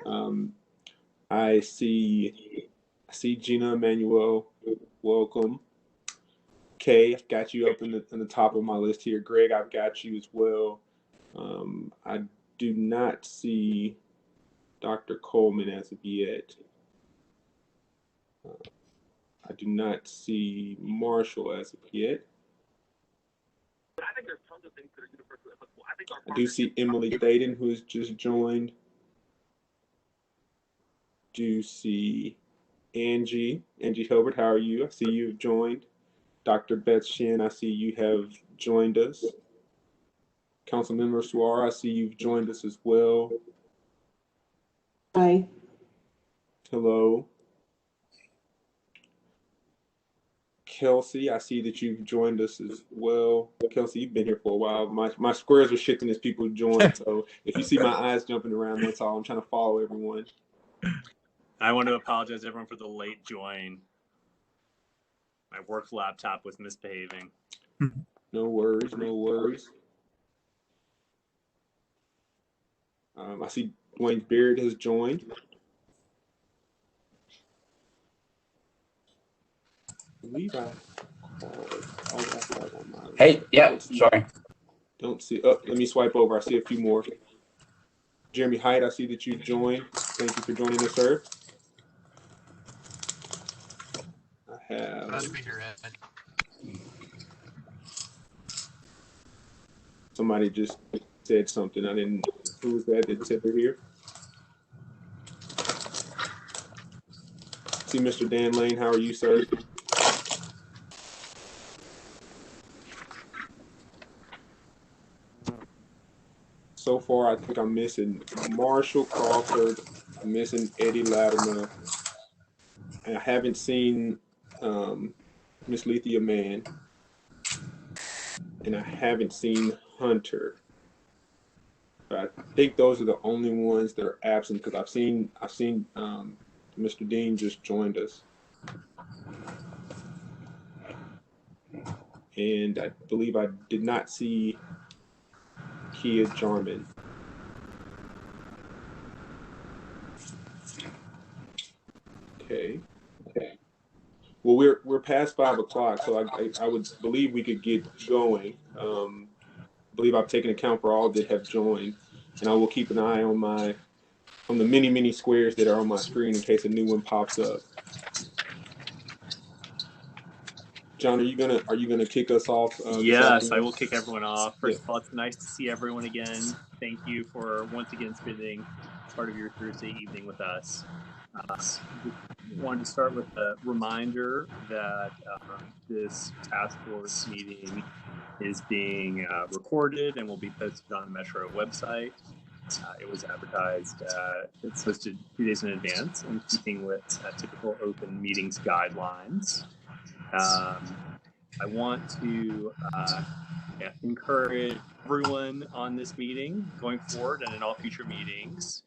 Um, I see Gina Emanuel. Welcome. Kay, I've got you up in the top of my list here. Greg, I've got you as well. I do not see Dr. Coleman as of yet. I do not see Marshall as of yet. I think there's tons of things that are universally applicable. I do see Emily Thaden, who has just joined. Do see Angie Hilbert. How are you? I see you've joined. Dr. Beth Shin, I see you have joined us. Councilmember Suara, I see you've joined us as well. Hi. Hello. Kelsey, I see that you've joined us as well. Kelsey, you've been here for a while. My squares are shifting as people join, so if you see my eyes jumping around, that's all. I'm trying to follow everyone. I want to apologize to everyone for the late join. My work laptop was misbehaving. No worries, no worries. I see Dwayne Beard has joined. Hey, yeah, sorry. Don't see. Oh, let me swipe over. I see a few more. Jeremy Hyde, I see that you joined. Thank you for joining us, sir. I have. Glad to be here, Ed. Somebody just said something. I didn't. Who was that said they're here? See Mr. Dan Lane. How are you, sir? So far, I think I'm missing Marshall Crawford. I'm missing Eddie Latimer. And I haven't seen Miss Lethea Mann. And I haven't seen Hunter. But I think those are the only ones that are absent because I've seen Mr. Dean just joined us. And I believe I did not see Kia Jarman. Okay. Well, we're past 5 o'clock, so I would believe we could get going. I believe I've taken account for all that have joined, and I will keep an eye on the many squares that are on my screen in case a new one pops up. John, are you gonna kick us off? Yes, I will kick everyone off. First of all, it's nice to see everyone again. Thank you for once again spending part of your Thursday evening with us. Wanted to start with a reminder that this task force meeting is being recorded and will be posted on the Metro website. It was advertised, it's posted 2 days in advance in keeping with typical open meetings guidelines. I want to encourage everyone on this meeting going forward and in all future meetings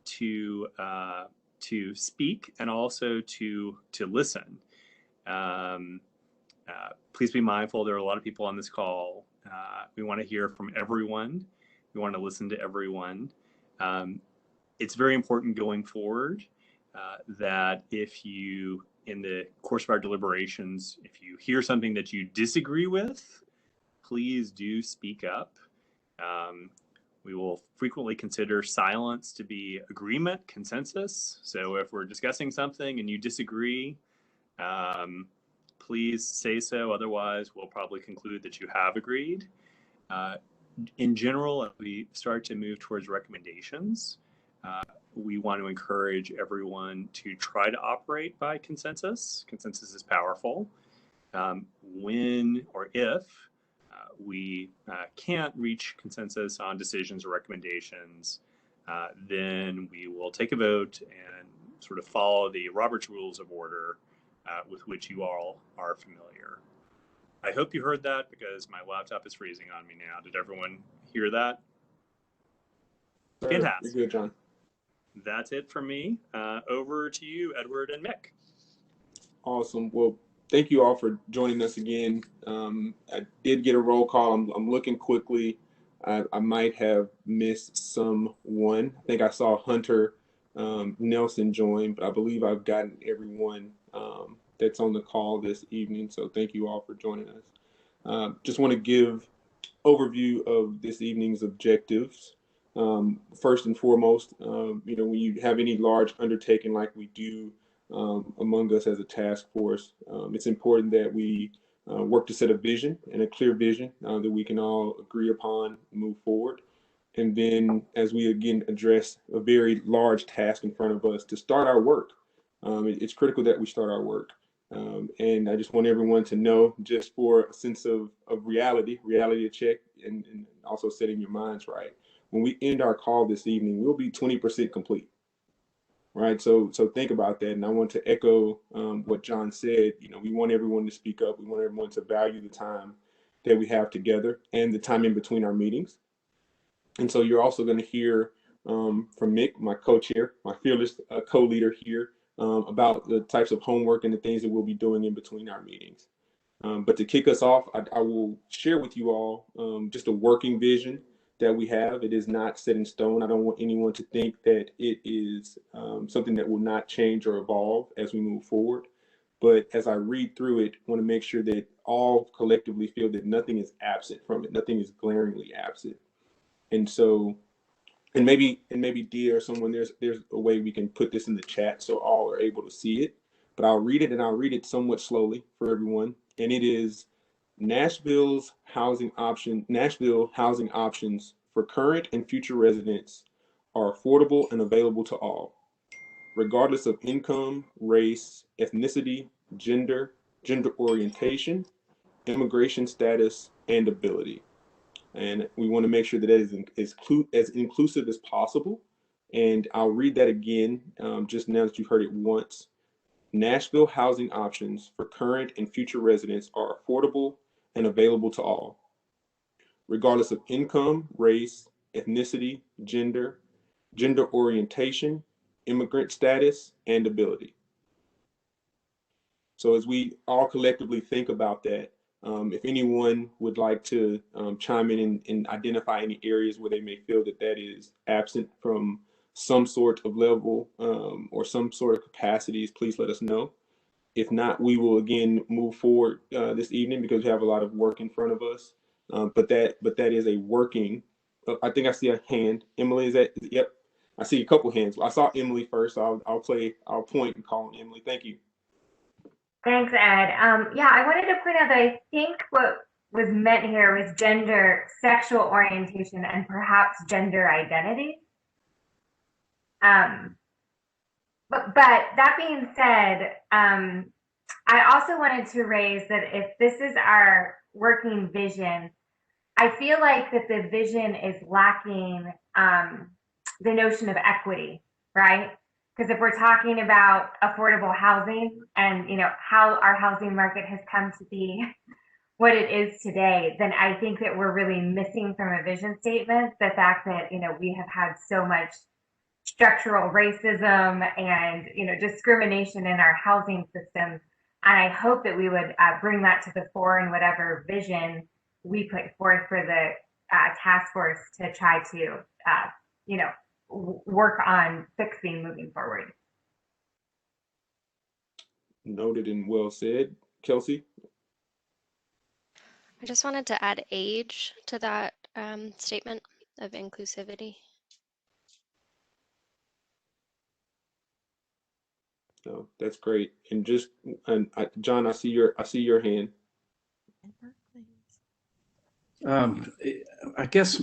to speak and also to listen. Please be mindful, there are a lot of people on this call. We want to hear from everyone. We want to listen to everyone. It's very important going forward that if you, in the course of our deliberations, if you hear something that you disagree with, please do speak up. We will frequently consider silence to be agreement, consensus. So if we're discussing something and you disagree, please say so. Otherwise, we'll probably conclude that you have agreed. In general, if we start to move towards recommendations, we want to encourage everyone to try to operate by consensus. Consensus is powerful. When or if we can't reach consensus on decisions or recommendations, then we will take a vote and sort of follow the Robert's Rules of Order with which you all are familiar. I hope you heard that because my laptop is freezing on me now. Did everyone hear that? Fantastic. You're good, John. That's it for me. Over to you, Edward and Mick. Awesome. Well, thank you all for joining us again. I did get a roll call. I'm looking quickly. I might have missed someone. I think I saw Hunter Nelson join, but I believe I've gotten everyone that's on the call this evening. So thank you all for joining us. Just want to give overview of this evening's objectives. First and foremost, when you have any large undertaking like we do among us as a task force, it's important that we work to set a vision and a clear vision that we can all agree upon and move forward. And then as we again address a very large task in front of us to start our work, it's critical that we start our work. And I just want everyone to know, just for a sense of reality check, and also setting your minds right. When we end our call this evening, we'll be 20% complete, right? So think about that. And I want to echo what John said. We want everyone to speak up. We want everyone to value the time that we have together and the time in between our meetings. And so you're also going to hear from Mick, my co-chair, my fearless co-leader here, about the types of homework and the things that we'll be doing in between our meetings. But to kick us off, I will share with you all just a working vision that we have. It is not set in stone. I don't want anyone to think that it is something that will not change or evolve as we move forward. But as I read through it, I want to make sure that all collectively feel that nothing is absent from it. Nothing is glaringly absent. And so, and maybe Dia or someone, there's a way we can put this in the chat so all are able to see it. But I'll read it, and I'll read it somewhat slowly for everyone. And it is Nashville housing options for current and future residents are affordable and available to all, regardless of income, race, ethnicity, gender orientation, immigration status, and ability. And we want to make sure that is as inclusive as possible. And I'll read that again, just now that you've heard it once. Nashville housing options for current and future residents are affordable and available to all, regardless of income, race, ethnicity, gender orientation, immigrant status, and ability. So as we all collectively think about that, if anyone would like to chime in and identify any areas where they may feel that is absent from some sort of level or some sort of capacities, please let us know. If not, we will again move forward this evening because we have a lot of work in front of us. But that is a working. I think I see a hand. Emily, is that? Yep, I see a couple hands. I saw Emily first. So I'll point and call on Emily. Thank you. Thanks, Ed. Yeah, I wanted to point out that I think what was meant here was gender, sexual orientation, and perhaps gender identity. But that being said, I also wanted to raise that if this is our working vision, I feel like that the vision is lacking the notion of equity, right? Because if we're talking about affordable housing and how our housing market has come to be what it is today, then I think that we're really missing from a vision statement the fact that we have had so much structural racism and discrimination in our housing systems, and I hope that we would bring that to the fore in whatever vision we put forth for the task force to try to work on fixing moving forward. Noted and well said. Kelsey? I just wanted to add age to that statement of inclusivity. No, that's great. And John, I see your hand. I guess,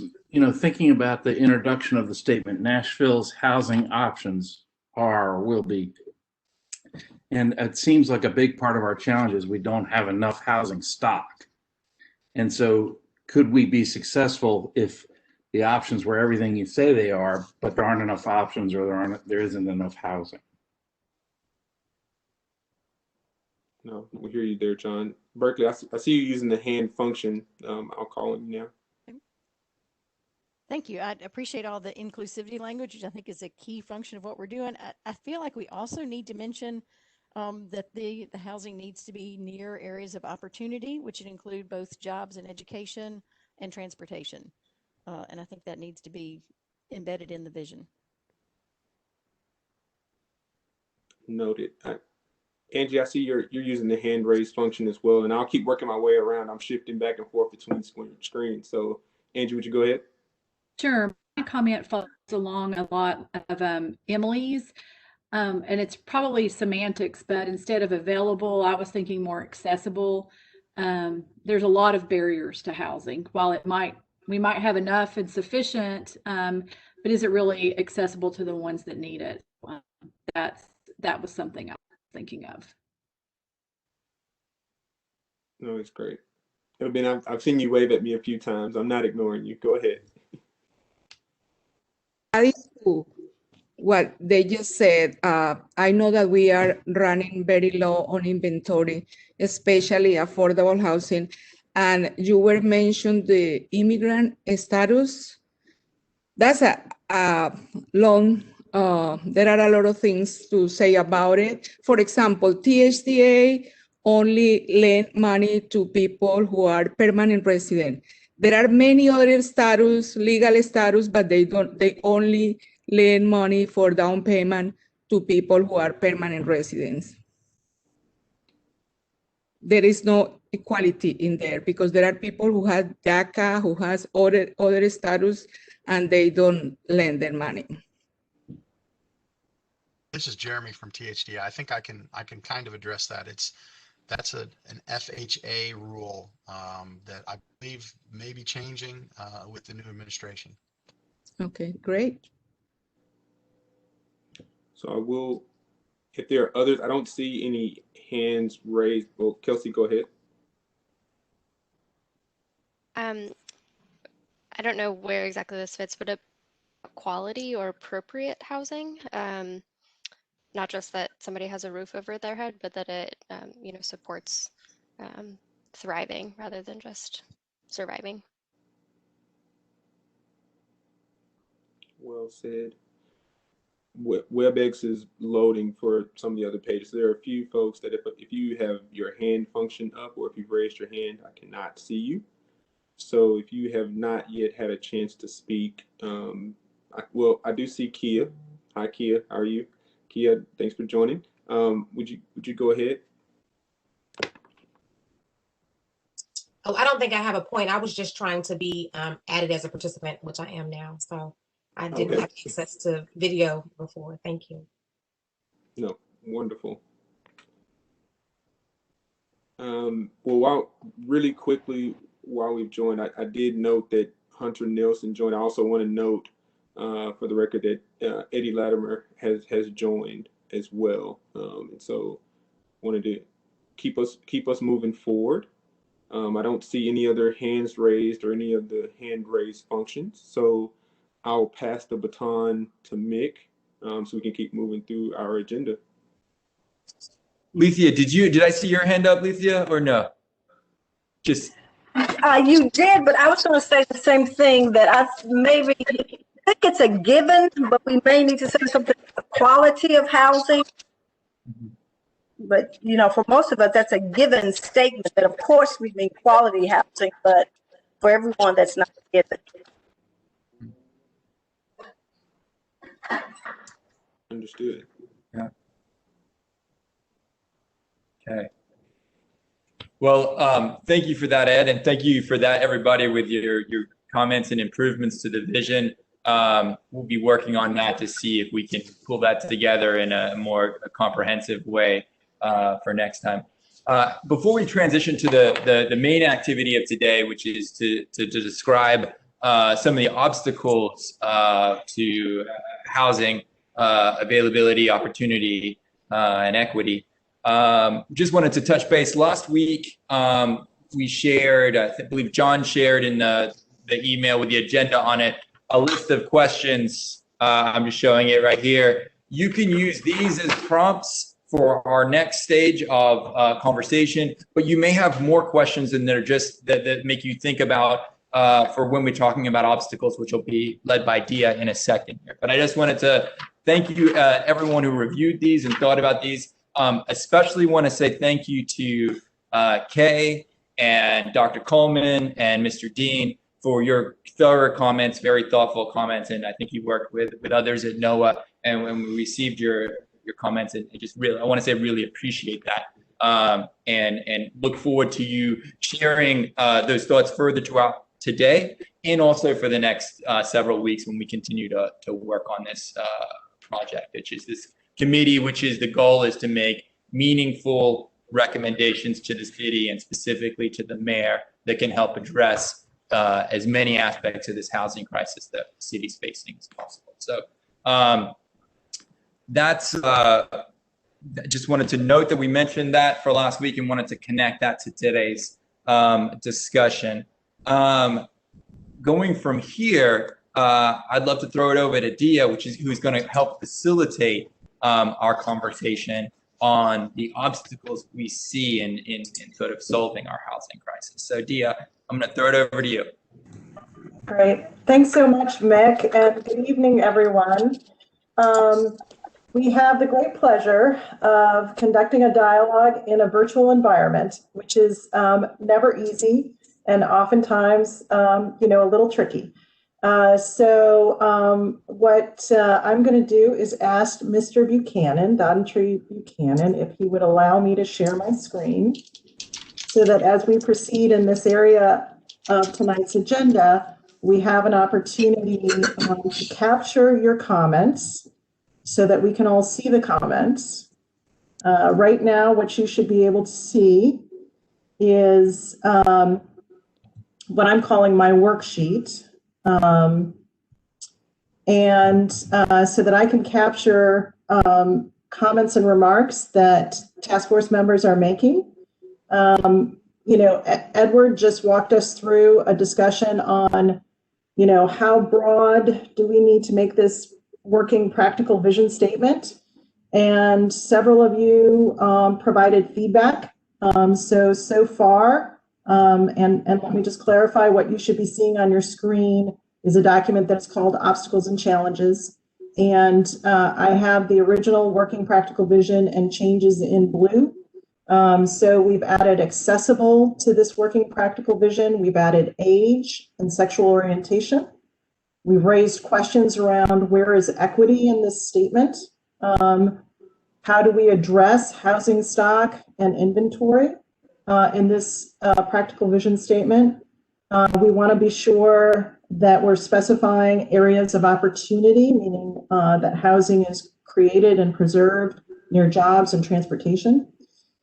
thinking about the introduction of the statement, Nashville's housing options are or will be. And it seems like a big part of our challenge is we don't have enough housing stock. And so could we be successful if the options were everything you say they are, but there aren't enough options or there isn't enough housing? No, we hear you there, John. Berkeley, I see you using the hand function. I'll call on you now. Thank you. I appreciate all the inclusivity language, which I think is a key function of what we're doing. I feel like we also need to mention that the housing needs to be near areas of opportunity, which would include both jobs and education and transportation. And I think that needs to be embedded in the vision. Noted. Angie, I see you're using the hand raise function as well, and I'll keep working my way around. I'm shifting back and forth between screens. So, Angie, would you go ahead? Sure. My comment follows along a lot of Emily's, and it's probably semantics, but instead of available, I was thinking more accessible. There's a lot of barriers to housing. While we might have enough and sufficient, but is it really accessible to the ones that need it? That was something I was thinking of. No, it's great. I've seen you wave at me a few times. I'm not ignoring you. Go ahead. Adding to what they just said, I know that we are running very low on inventory, especially affordable housing. And you were mentioned the immigrant status. That's a long, there are a lot of things to say about it. For example, THDA only lend money to people who are permanent resident. There are many other status, legal status, but they only lend money for down payment to people who are permanent residents. There is no equality in there because there are people who have DACA, who has other status, and they don't lend their money. This is Jeremy from THD. I think I can kind of address that. That's an FHA rule that I believe may be changing with the new administration. Okay, great. So I will, if there are others, I don't see any hands raised. Well, Kelsey, go ahead. I don't know where exactly this fits, but a quality or appropriate housing, not just that somebody has a roof over their head, but that it supports thriving rather than just surviving. Well said. WebEx is loading for some of the other pages. There are a few folks that if you have your hand function up or if you've raised your hand, I cannot see you. So if you have not yet had a chance to speak, I do see Kia. Hi, Kia. How are you? Kia, thanks for joining. Would you go ahead? Oh, I don't think I have a point. I was just trying to be added as a participant, which I am now. So I didn't have access to video before. Thank you. No, wonderful. Well, really quickly, while we've joined, I did note that Hunter Nelson joined. I also want to note for the record that Eddie Latimer has joined as well. And so wanted to keep us moving forward. I don't see any other hands raised or any of the hand raised functions. So I'll pass the baton to Mick so we can keep moving through our agenda. Lethea, did I see your hand up, Lethea, or no? Just you did, but I was going to say the same thing, that I think it's a given, but we may need to say something about the quality of housing. But for most of us, that's a given statement that of course we mean quality housing, but for everyone that's not a given. Understood. Yeah. Okay. Well, thank you for that, Ed, and thank you for that, everybody, with your comments and improvements to the vision. We'll be working on that to see if we can pull that together in a more comprehensive way for next time. Before we transition to the main activity of today, which is to describe some of the obstacles to housing availability, opportunity, and equity. Just wanted to touch base. Last week, we shared, I believe John shared in the email with the agenda on it, a list of questions. I'm just showing it right here. You can use these as prompts for our next stage of conversation, but you may have more questions and that make you think about for when we're talking about obstacles, which will be led by Dia in a second here. But I just wanted to thank you, everyone who reviewed these and thought about these. Especially want to say thank you to Kay and Dr. Coleman and Mr. Dean for your thorough comments, very thoughtful comments, and I think you worked with others at NOAA, and when we received your comments, it just really, I want to say really appreciate that, and look forward to you sharing those thoughts further throughout today, and also for the next several weeks when we continue to work on this project, which is this committee, which is the goal is to make meaningful recommendations to the city and specifically to the mayor that can help address as many aspects of this housing crisis that the city's facing as possible. So that's just wanted to note that we mentioned that for last week and wanted to connect that to today's discussion. Going from here, I'd love to throw it over to Dia, who's going to help facilitate our conversation on the obstacles we see in sort of solving our housing crisis. So Dia, I'm going to throw it over to you. Great. Thanks so much, Mick, and good evening, everyone. We have the great pleasure of conducting a dialogue in a virtual environment, which is never easy and oftentimes, a little tricky. So what I'm going to do is ask Mr. Buchanan, Dontree Buchanan, if he would allow me to share my screen so that as we proceed in this area of tonight's agenda, we have an opportunity to capture your comments so that we can all see the comments. Right now, what you should be able to see is what I'm calling my worksheet. So that I can capture comments and remarks that task force members are making. Edward just walked us through a discussion on, how broad do we need to make this working practical vision statement? And several of you provided feedback. So far, and let me just clarify, what you should be seeing on your screen is a document that's called Obstacles and Challenges. And I have the original working practical vision and changes in blue. So we've added accessible to this working practical vision. We've added age and sexual orientation. We've raised questions around where is equity in this statement? How do we address housing stock and inventory in this practical vision statement? We want to be sure that we're specifying areas of opportunity, meaning that housing is created and preserved near jobs and transportation.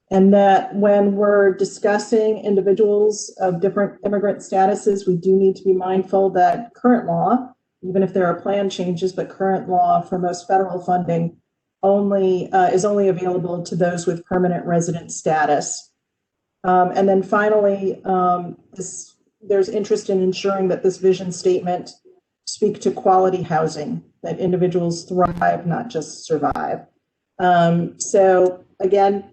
And that when we're discussing individuals of different immigrant statuses, we do need to be mindful that current law, even if there are plan changes, but current law for most federal funding is only available to those with permanent resident status. And then finally, there's interest in ensuring that this vision statement speak to quality housing, that individuals thrive, not just survive. So again,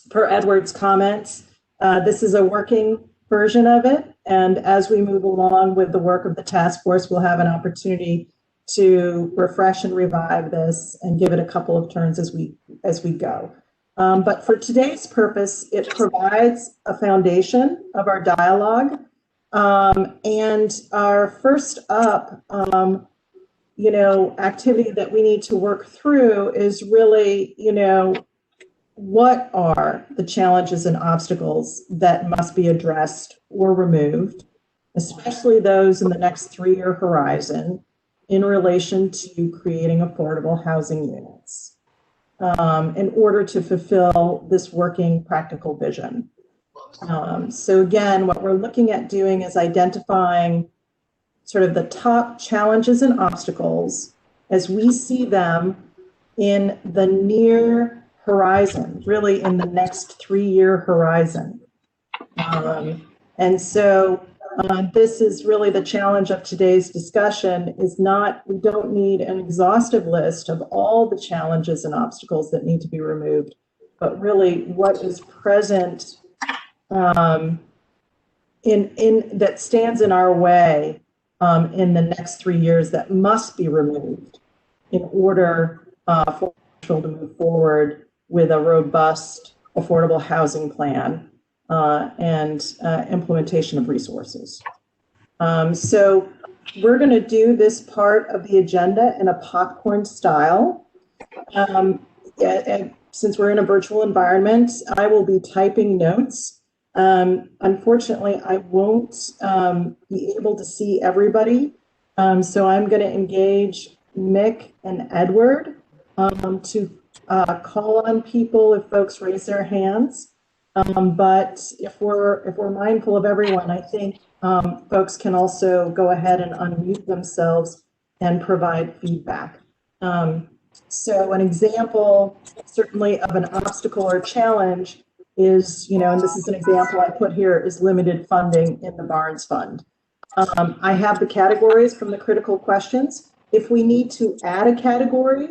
per Edward's comments, this is a working version of it. And as we move along with the work of the task force, we'll have an opportunity to refresh and revive this and give it a couple of turns as we go. But for today's purpose, it provides a foundation of our dialogue. And our first up, activity that we need to work through is really, what are the challenges and obstacles that must be addressed or removed, especially those in the next 3-year horizon in relation to creating affordable housing units in order to fulfill this working practical vision. So again, what we're looking at doing is identifying sort of the top challenges and obstacles as we see them in the near horizon, really in the next 3-year horizon. And so this is really the challenge of today's discussion is not, we don't need an exhaustive list of all the challenges and obstacles that need to be removed, but really what is present that stands in our way in the next 3 years that must be removed in order for Nashville to move forward with a robust, affordable housing plan and implementation of resources. So we're going to do this part of the agenda in a popcorn style. And since we're in a virtual environment, I will be typing notes. Unfortunately, I won't be able to see everybody. So I'm going to engage Mick and Edward to call on people if folks raise their hands. But if we're mindful of everyone, I think folks can also go ahead and unmute themselves and provide feedback. So an example, certainly, of an obstacle or challenge is, and this is an example I put here, is limited funding in the Barnes Fund. I have the categories from the critical questions. If we need to add a category,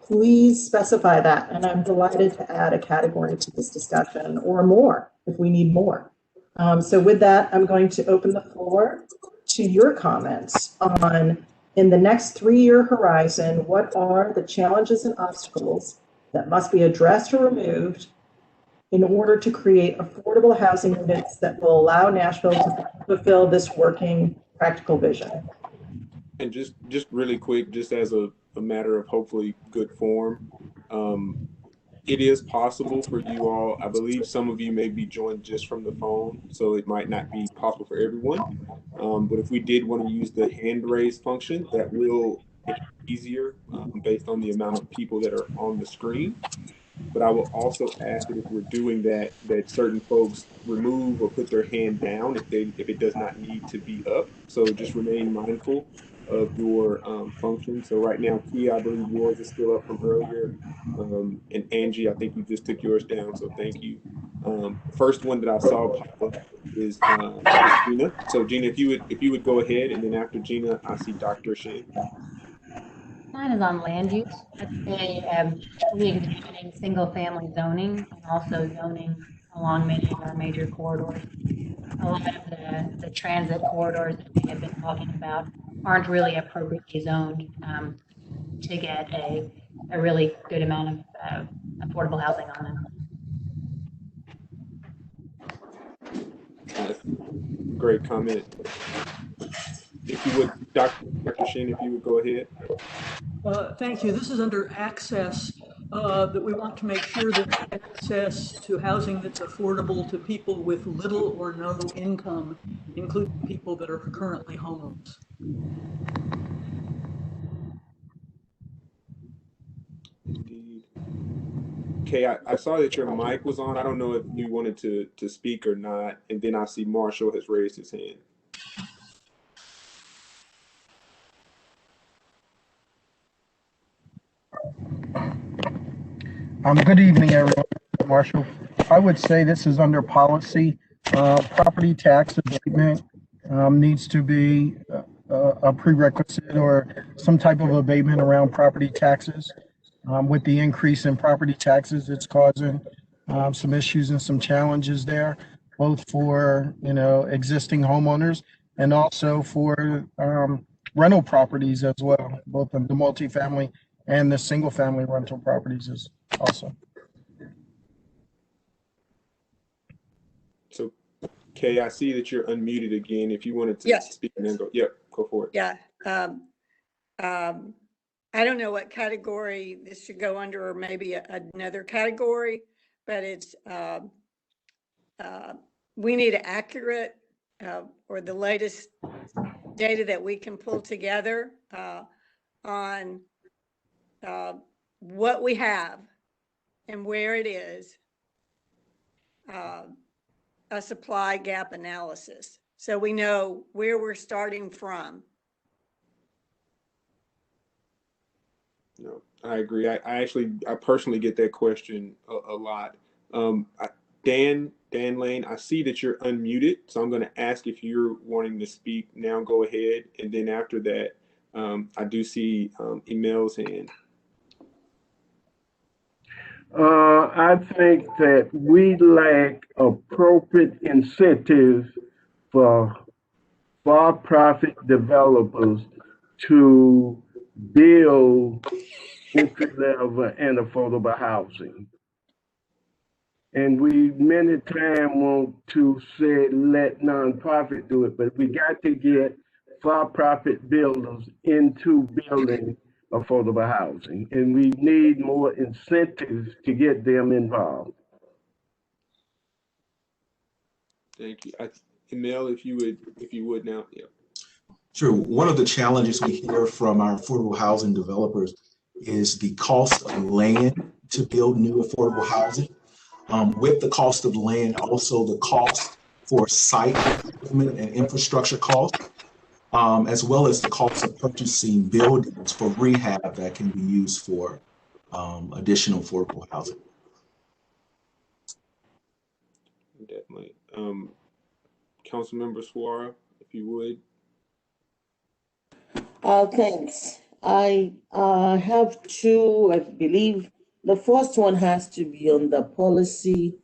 please specify that, and I'm delighted to add a category to this discussion, or more if we need more. So with that, I'm going to open the floor to your comments on, in the next 3-year horizon, what are the challenges and obstacles that must be addressed or removed in order to create affordable housing units that will allow Nashville to fulfill this working practical vision? And just really quick, just as a matter of hopefully good form, it is possible for you all, I believe some of you may be joined just from the phone, so it might not be possible for everyone. But if we did want to use the hand raise function, that will make it easier based on the amount of people that are on the screen. But I will also ask that if we're doing that, that certain folks remove or put their hand down if it does not need to be up. So just remain mindful of your function. So right now, Kia, I believe yours is still up from earlier. And Angie, I think you just took yours down, so thank you. First one that I saw pop up is Gina. So Gina, if you would go ahead, and then after Gina, I see Dr. Shin. Mine is on land use. I'd say re-examining single-family zoning and also zoning along many of our major corridors. A lot of the transit corridors that we have been talking about aren't really appropriately zoned to get a really good amount of affordable housing on them. Great comment. If you would, Dr. Shin, if you would go ahead. Thank you. This is under access, that we want to make sure that access to housing that's affordable to people with little or no income, including people that are currently homeless. Indeed. Okay, I saw that your mic was on. I don't know if you wanted to speak or not. And then I see Marshall has raised his hand. Good evening, everyone. Marshall. I would say this is under policy. Property tax abatement needs to be a prerequisite or some type of abatement around property taxes. With the increase in property taxes, it's causing some issues and some challenges there, both for existing homeowners and also for rental properties as well, both the multifamily and the single family rental properties is also. So, Kay, I see that you're unmuted again. If you wanted to speak and then go, go for it. Yeah. I don't know what category this should go under, or maybe another category, but it's we need accurate or the latest data that we can pull together on what we have and where it is, a supply gap analysis, so we know where we're starting from. No, I agree. I personally get that question a lot. Dan Lane, I see that you're unmuted, so I'm going to ask if you're wanting to speak now. Go ahead, and then after that, I do see Emel's hand. I think that we lack appropriate incentives for for-profit developers to build entry-level and affordable housing. And we many times want to say let nonprofit do it, but we got to get for-profit builders into building affordable housing, and we need more incentives to get them involved. Thank you. Emil, if you would now, yeah. Sure. One of the challenges we hear from our affordable housing developers is the cost of land to build new affordable housing. With the cost of land, also the cost for site improvement and infrastructure costs, as well as the cost of purchasing buildings for rehab that can be used for additional affordable housing. Definitely. Councilmember Suara, if you would. Thanks. I have two, I believe. The first one has to be on the policy.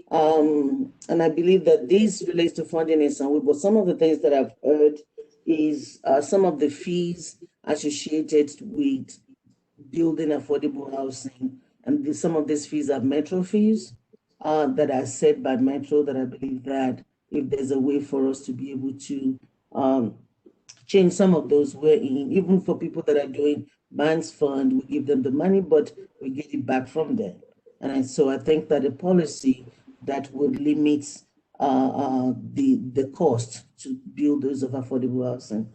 And I believe that this relates to funding in some way, but some of the things that I've heard is some of the fees associated with building affordable housing. And some of these fees are metro fees that are set by metro, that I believe that if there's a way for us to be able to change some of those, wherein even for people that are doing banks fund, we give them the money, but we get it back from them. So I think that a policy that would limit the cost to build those of affordable housing.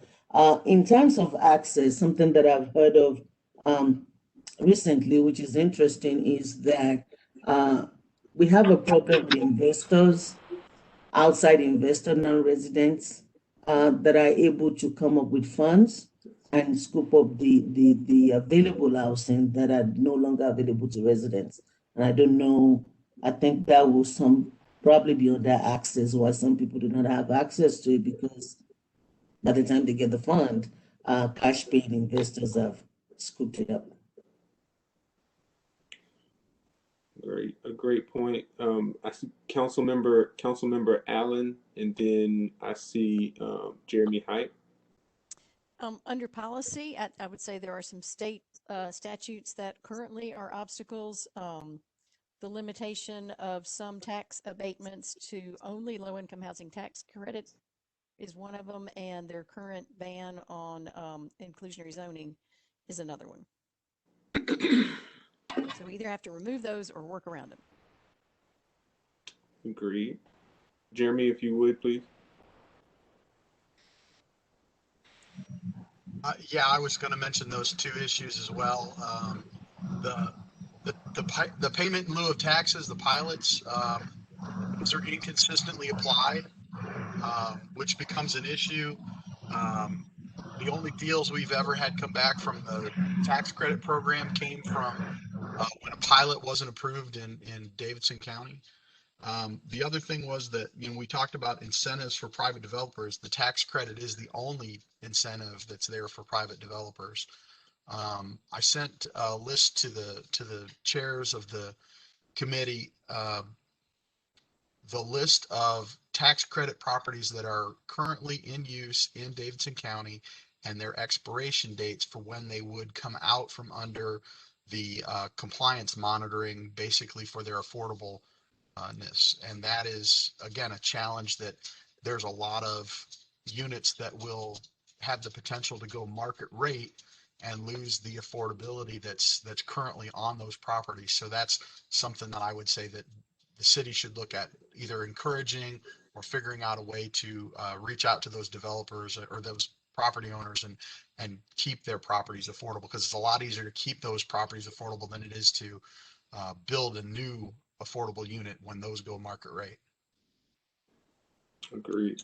In terms of access, something that I've heard of recently, which is interesting, is that we have a problem with investors, outside investor, non-residents, that are able to come up with funds and scoop up the available housing that are no longer available to residents. And I don't know, I think that will probably be under access, why some people do not have access to it, because by the time they get the fund, cash paying investors have scooped it up. A great point. I see Councilmember Allen, and then I see Jeremy Height. Under policy, I would say there are some state statutes that currently are obstacles. The limitation of some tax abatements to only low-income housing tax credit is one of them, and their current ban on inclusionary zoning is another one. So we either have to remove those or work around them. Agreed. Jeremy, if you would, please. Yeah, I was going to mention those two issues as well. The payment in lieu of taxes, the pilots, those are inconsistently applied, which becomes an issue. The only deals we've ever had come back from the tax credit program came from when a pilot wasn't approved in Davidson County. The other thing was that, we talked about incentives for private developers. The tax credit is the only incentive that's there for private developers. I sent a list to the chairs of the committee, the list of tax credit properties that are currently in use in Davidson County and their expiration dates for when they would come out from under the compliance monitoring, basically for their affordableness. And that is, again, a challenge that there's a lot of units that will have the potential to go market rate and lose the affordability that's currently on those properties. So that's something that I would say that the city should look at, either encouraging or figuring out a way to reach out to those developers or those property owners and keep their properties affordable, because it's a lot easier to keep those properties affordable than it is to build a new affordable unit when those go market rate. Agreed.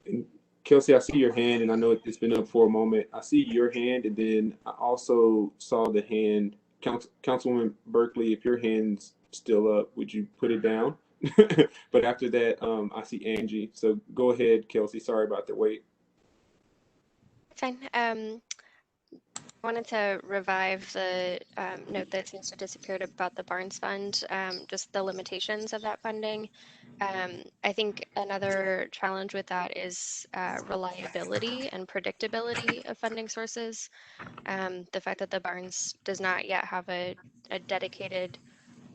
And Kelsey, I see your hand, and I know it's been up for a moment. I see your hand, and then I also saw the hand, Councilwoman Berkeley, if your hand's still up, would you put it down? But after that, I see Angie. So go ahead, Kelsey. Sorry about the wait. Fine. I wanted to revive the note that seems to have disappeared about the Barnes Fund, just the limitations of that funding. I think another challenge with that is reliability and predictability of funding sources. The fact that the Barnes does not yet have a dedicated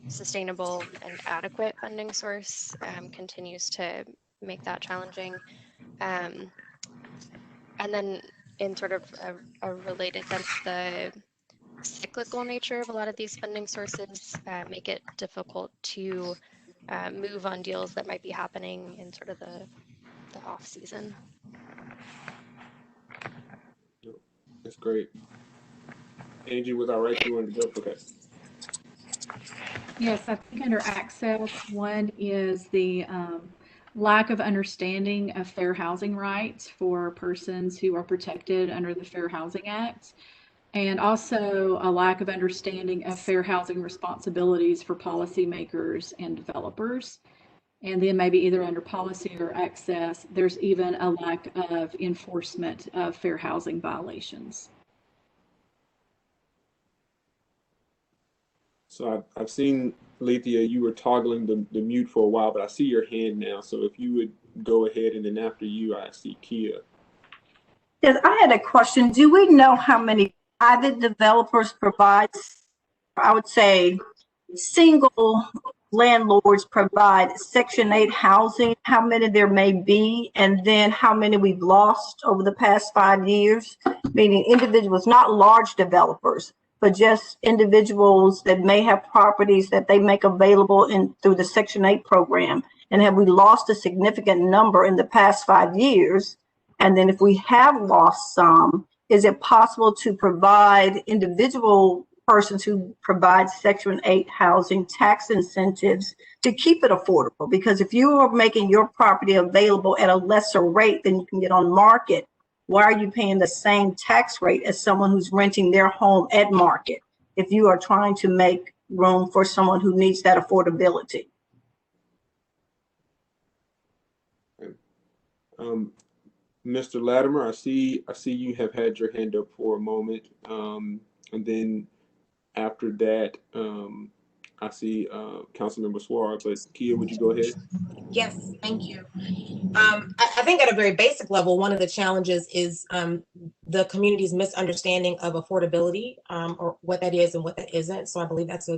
sustainable and adequate funding source continues to make that challenging. And then in sort of a related sense, the cyclical nature of a lot of these funding sources make it difficult to move on deals that might be happening in sort of the off season. That's great. Angie, was I right? You wanted to go? Okay. Yes, I think under access, one is the lack of understanding of fair housing rights for persons who are protected under the Fair Housing Act, and also a lack of understanding of fair housing responsibilities for policymakers and developers. And then maybe either under policy or access, there's even a lack of enforcement of fair housing violations. So I've seen, Lethea, you were toggling the mute for a while, but I see your hand now. So if you would go ahead, and then after you, I see Kia. Yes, I had a question. Do we know how many private developers provide, I would say, single landlords provide Section 8 housing, how many there may be, and then how many we've lost over the past 5 years, meaning individuals, not large developers, but just individuals that may have properties that they make available through the Section 8 program. And have we lost a significant number in the past 5 years? And then if we have lost some, is it possible to provide individual persons who provide Section 8 housing tax incentives to keep it affordable? Because if you are making your property available at a lesser rate than you can get on market, why are you paying the same tax rate as someone who's renting their home at market if you are trying to make room for someone who needs that affordability? Mr. Latimer, I see you have had your hand up for a moment, and then after that, I see Councilmember Suarez. But Kia, would you go ahead? Yes, thank you. I think at a very basic level, one of the challenges is the community's misunderstanding of affordability, or what that is and what that isn't. So I believe that's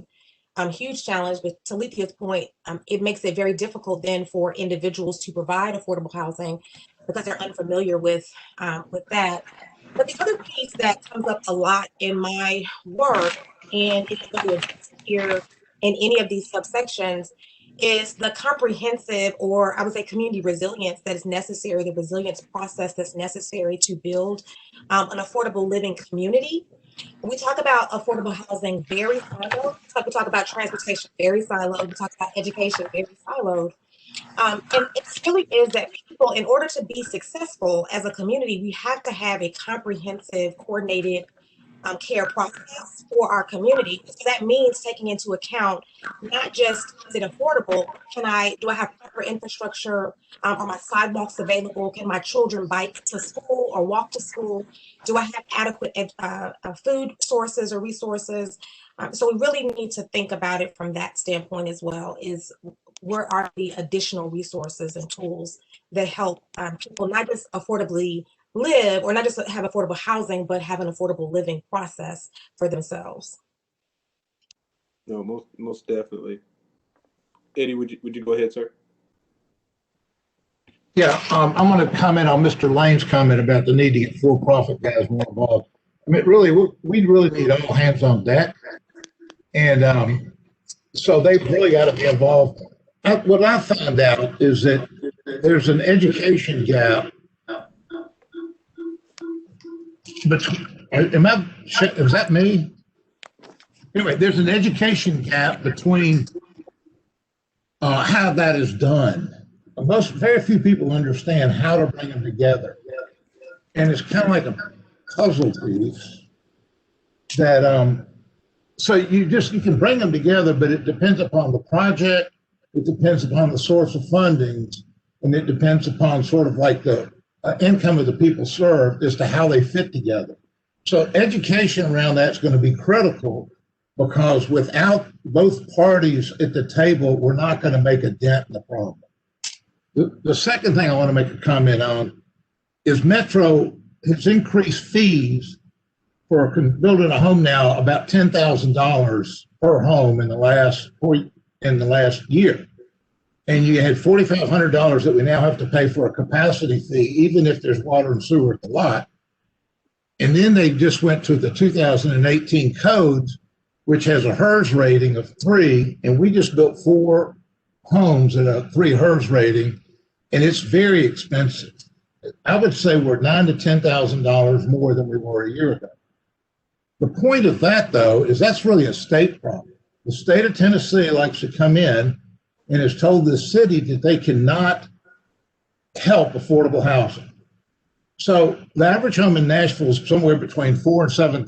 a huge challenge. But to Lethea's point, it makes it very difficult then for individuals to provide affordable housing because they're unfamiliar with that. But the other piece that comes up a lot in my work, and it's going to address here in any of these subsections, is the comprehensive, or I would say community resilience that is necessary, the resilience process that's necessary to build an affordable living community. We talk about affordable housing very siloed. We talk about transportation very siloed. We talk about education very siloed. And it really is that people, in order to be successful as a community, we have to have a comprehensive, coordinated care process for our community. So that means taking into account not just, is it affordable? Do I have proper infrastructure? Are my sidewalks available? Can my children bike to school or walk to school? Do I have adequate food sources or resources? So we really need to think about it from that standpoint as well, is where are the additional resources and tools that help people not just affordably live, or not just have affordable housing, but have an affordable living process for themselves. No, most definitely. Eddie, would you go ahead, sir? Yeah, I'm going to comment on Mr. Lane's comment about the need to get for-profit guys more involved. I mean, really, we really need all hands on deck, and so they've really got to be involved. What I found out is that there's an education gap. But is that me? Anyway, there's an education gap between how that is done. Very few people understand how to bring them together. And it's kind of like a puzzle piece that, so you can bring them together, but it depends upon the project, it depends upon the source of funding, and it depends upon sort of like the income of the people served as to how they fit together. So education around that's going to be critical, because without both parties at the table, we're not going to make a dent in the problem. The second thing I want to make a comment on is Metro has increased fees for building a home now about $10,000 per home in the last year. And you had $4,500 that we now have to pay for a capacity fee, even if there's water and sewer at the lot. And then they just went to the 2018 codes, which has a HERS rating of 3, and we just built 4 homes at a 3 HERS rating, and it's very expensive. I would say we're $9,000 to $10,000 more than we were a year ago. The point of that, though, is that's really a state problem. The state of Tennessee likes to come in and has told the city that they cannot help affordable housing. So the average home in Nashville is somewhere between $400,000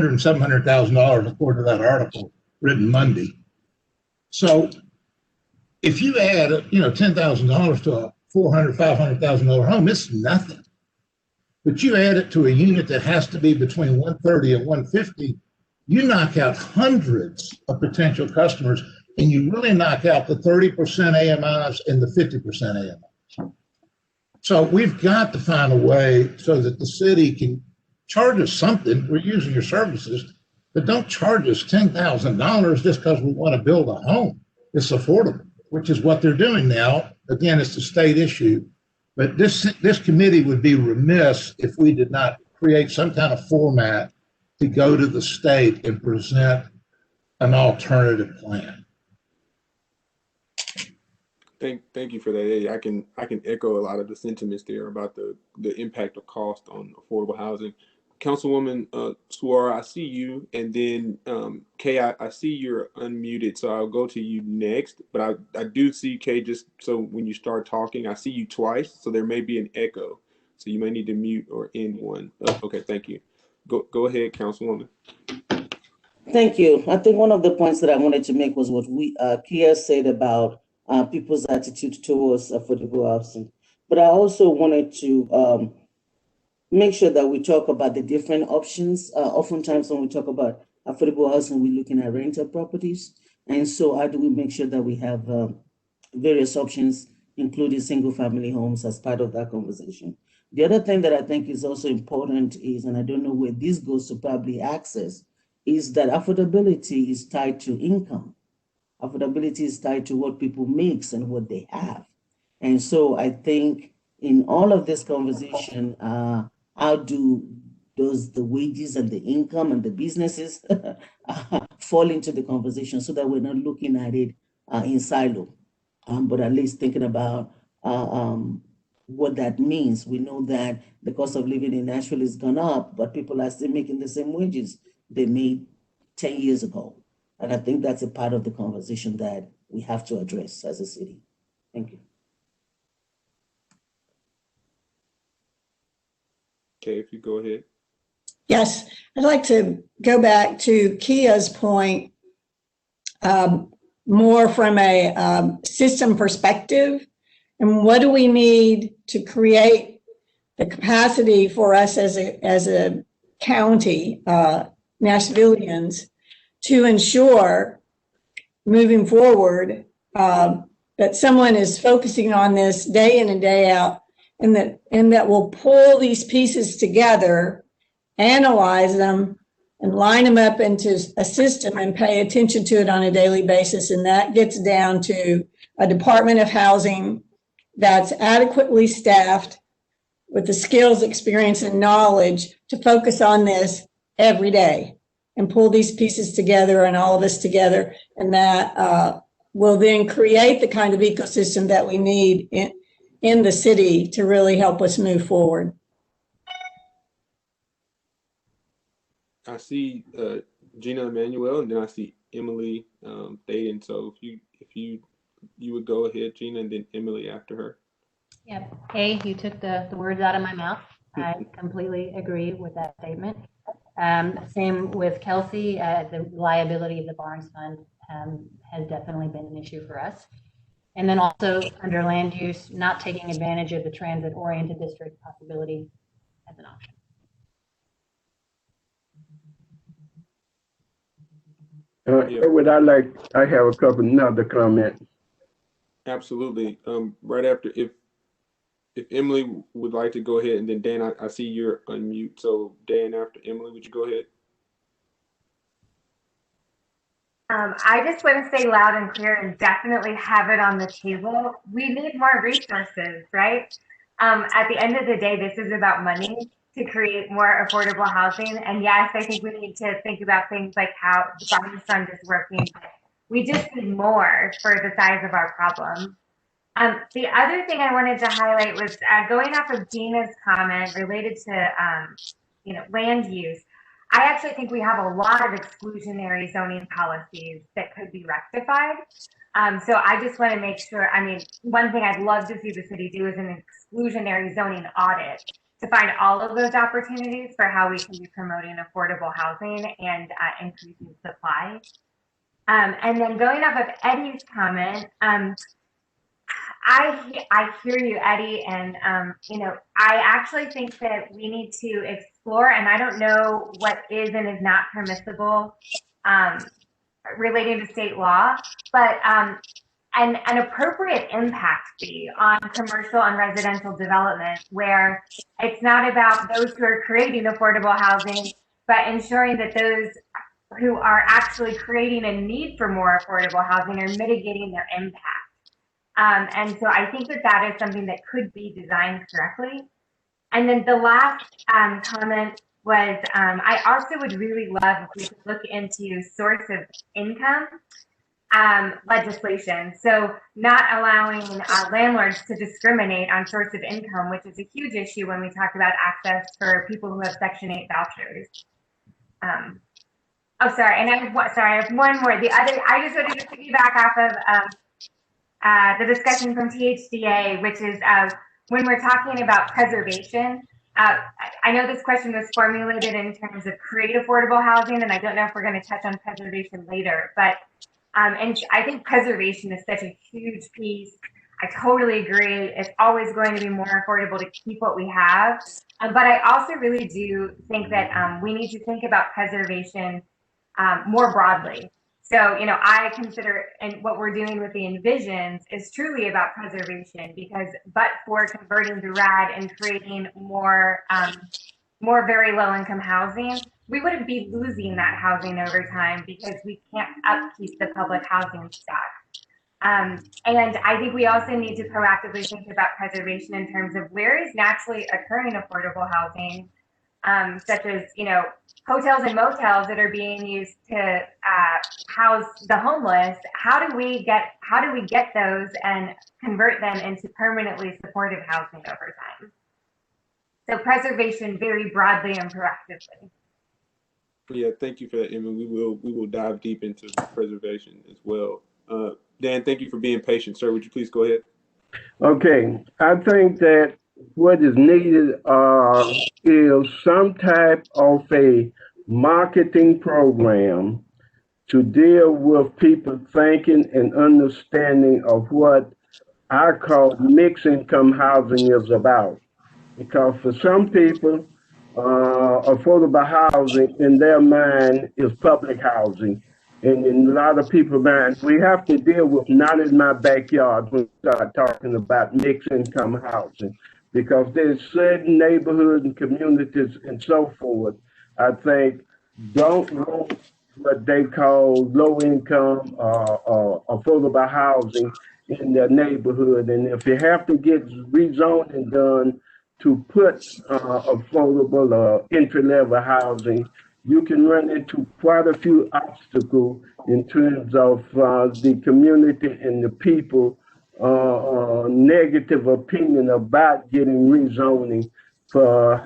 and $700,000, according to that article written Monday. So if you add, $10,000 to a $400,000, $500,000 home, it's nothing. But you add it to a unit that has to be between 130 and 150, you knock out hundreds of potential customers, and you really knock out the 30% AMIs and the 50% AMIs. So we've got to find a way so that the city can charge us something. We're using your services, but don't charge us $10,000 just because we want to build a home. It's affordable, which is what they're doing now. Again, it's a state issue, but this committee would be remiss if we did not create some kind of format to go to the state and present an alternative plan. Thank you for that, Eddie. I can echo a lot of the sentiments there about the impact of cost on affordable housing. Councilwoman Suara, I see you, and then Kay, I see you're unmuted, so I'll go to you next. But I do see Kay, just so when you start talking, I see you twice, so there may be an echo. So you may need to mute or end one. Okay, thank you. Go ahead, Councilwoman. Thank you. I think one of the points that I wanted to make was what Kia said about people's attitude towards affordable housing. But I also wanted to make sure that we talk about the different options. Oftentimes when we talk about affordable housing, we're looking at rental properties. And so how do we make sure that we have various options, including single family homes as part of that conversation? The other thing that I think is also important is, and I don't know where this goes to probably access, is that affordability is tied to income. Affordability is tied to what people make and what they have. And so I think in all of this conversation, how do the wages and the income and the businesses fall into the conversation so that we're not looking at it in silo, but at least thinking about what that means. We know that the cost of living in Nashville has gone up, but people are still making the same wages they made 10 years ago. And I think that's a part of the conversation that we have to address as a city. Thank you. Okay, if you go ahead. Yes, I'd like to go back to Kia's point, more from a system perspective. And what do we need to create the capacity for us as a county, Nashvillians, to ensure moving forward that someone is focusing on this day in and day out, and that will pull these pieces together, analyze them, and line them up into a system and pay attention to it on a daily basis. And that gets down to a Department of Housing that's adequately staffed with the skills, experience, and knowledge to focus on this every day and pull these pieces together and all of us together. And that will then create the kind of ecosystem that we need in the city to really help us move forward. I see Gina Emanuel, and then I see Emily Thaden. So if you would go ahead, Gina, and then Emily after her. Yeah, Kay, you took the words out of my mouth. I completely agree with that statement. Same with Kelsey. The reliability of the Barnes Fund has definitely been an issue for us. And then also under land use, not taking advantage of the transit-oriented district possibility as an option. I have a couple another comment. Absolutely. Right after, if if Emily would like to go ahead, and then Dan, I see you're unmute. So Dan, after Emily, would you go ahead? I just want to say loud and clear and definitely have it on the table. We need more resources, right? At the end of the day, this is about money to create more affordable housing. And yes, I think we need to think about things like how the Biden fund is working. But we just need more for the size of our problem. The other thing I wanted to highlight was going off of Gina's comment related to land use. I actually think we have a lot of exclusionary zoning policies that could be rectified. So I just want to make sure, one thing I'd love to see the city do is an exclusionary zoning audit to find all of those opportunities for how we can be promoting affordable housing and increasing supply. And then going off of Eddie's comment, I hear you, Eddie, and I actually think that we need to explore, and I don't know what is and is not permissible relating to state law, but an appropriate impact fee on commercial and residential development, where it's not about those who are creating affordable housing, but ensuring that those who are actually creating a need for more affordable housing are mitigating their impact. And so I think that is something that could be designed correctly. And then the last comment was, I also would really love if we could look into source of income legislation. So not allowing landlords to discriminate on source of income, which is a huge issue when we talk about access for people who have Section 8 vouchers. Sorry, and I have one more. I just wanted to piggyback off of the discussion from THDA, which is when we're talking about preservation. I know this question was formulated in terms of create affordable housing, and I don't know if we're going to touch on preservation later, but and I think preservation is such a huge piece. I totally agree. It's always going to be more affordable to keep what we have. But I also really do think that we need to think about preservation more broadly. So, I consider, and what we're doing with the Envisions is truly about preservation, because but for converting to RAD and creating more very low income housing, we wouldn't be losing that housing over time because we can't upkeep the public housing stock. And I think we also need to proactively think about preservation in terms of where is naturally occurring affordable housing, such as, hotels and motels that are being used to house the homeless. How do we get those and convert them into permanently supportive housing over time? So preservation very broadly and proactively. Yeah, thank you for that, Emma. We will dive deep into preservation as well. Dan, thank you for being patient, sir. Would you please go ahead? Okay, I think that what is needed is some type of a marketing program to deal with people thinking and understanding of what I call mixed income housing is about. Because for some people, affordable housing in their mind is public housing. And in a lot of people's minds, we have to deal with not in my backyard when we start talking about mixed income housing. Because there's certain neighborhoods and communities and so forth, I think, don't want what they call low income affordable housing in their neighborhood. And if you have to get rezoning done to put affordable entry-level housing, you can run into quite a few obstacles in terms of the community and the people negative opinion about getting rezoning for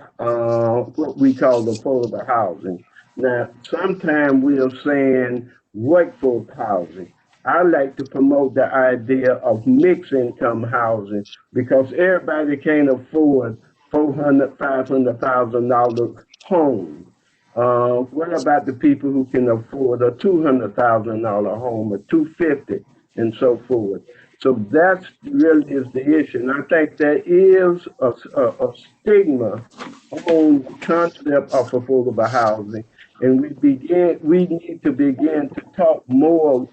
what we call affordable housing. Now, sometimes we are saying workforce housing. I like to promote the idea of mixed income housing because everybody can't afford $400,000, $500,000 home. What about the people who can afford a $200,000 home, a $250,000, and so forth? So that's really is the issue. And I think there is a stigma on the concept of affordable housing. And we need to begin to talk more,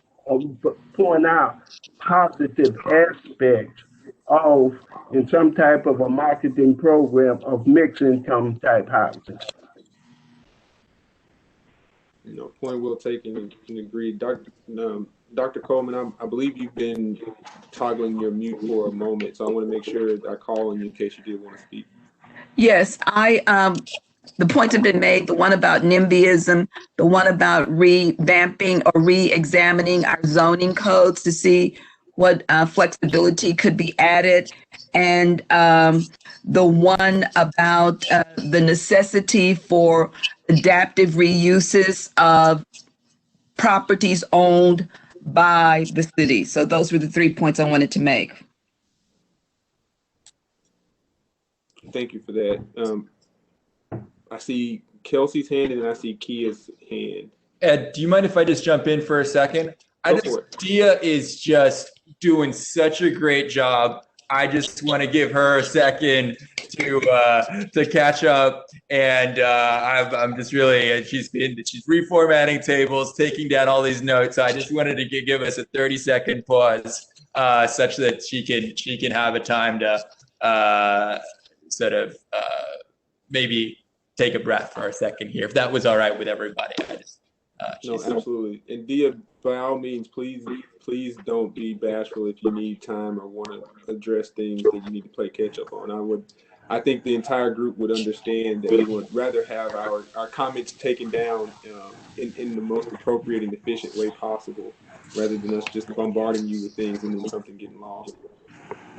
point out positive aspects off in some type of a marketing program of mixed income type housing. Point well taken and agreed. Dr. Coleman, I believe you've been toggling your mute for a moment, so I want to make sure I call on you in case you did want to speak. Yes, the points have been made, the one about NIMBYism, the one about revamping or re-examining our zoning codes to see what flexibility could be added, and the one about the necessity for adaptive reuses of properties owned by the city. So those were the 3 points I wanted to make. Thank you for that. I see Kelsey's hand and then I see Kia's hand. Ed, do you mind if I just jump in for a second? Dia is just doing such a great job. I just want to give her a second to catch up, and I'm just really she's reformatting tables, taking down all these notes. So I just wanted to give us a 30-second pause, such that she can have a time to sort of maybe take a breath for a second here, if that was all right with everybody. No, absolutely. And Dia, by all means, please don't be bashful if you need time or want to address things that you need to play catch up on. I think the entire group would understand that we would rather have our comments taken down in the most appropriate and efficient way possible, rather than us just bombarding you with things and then something getting lost.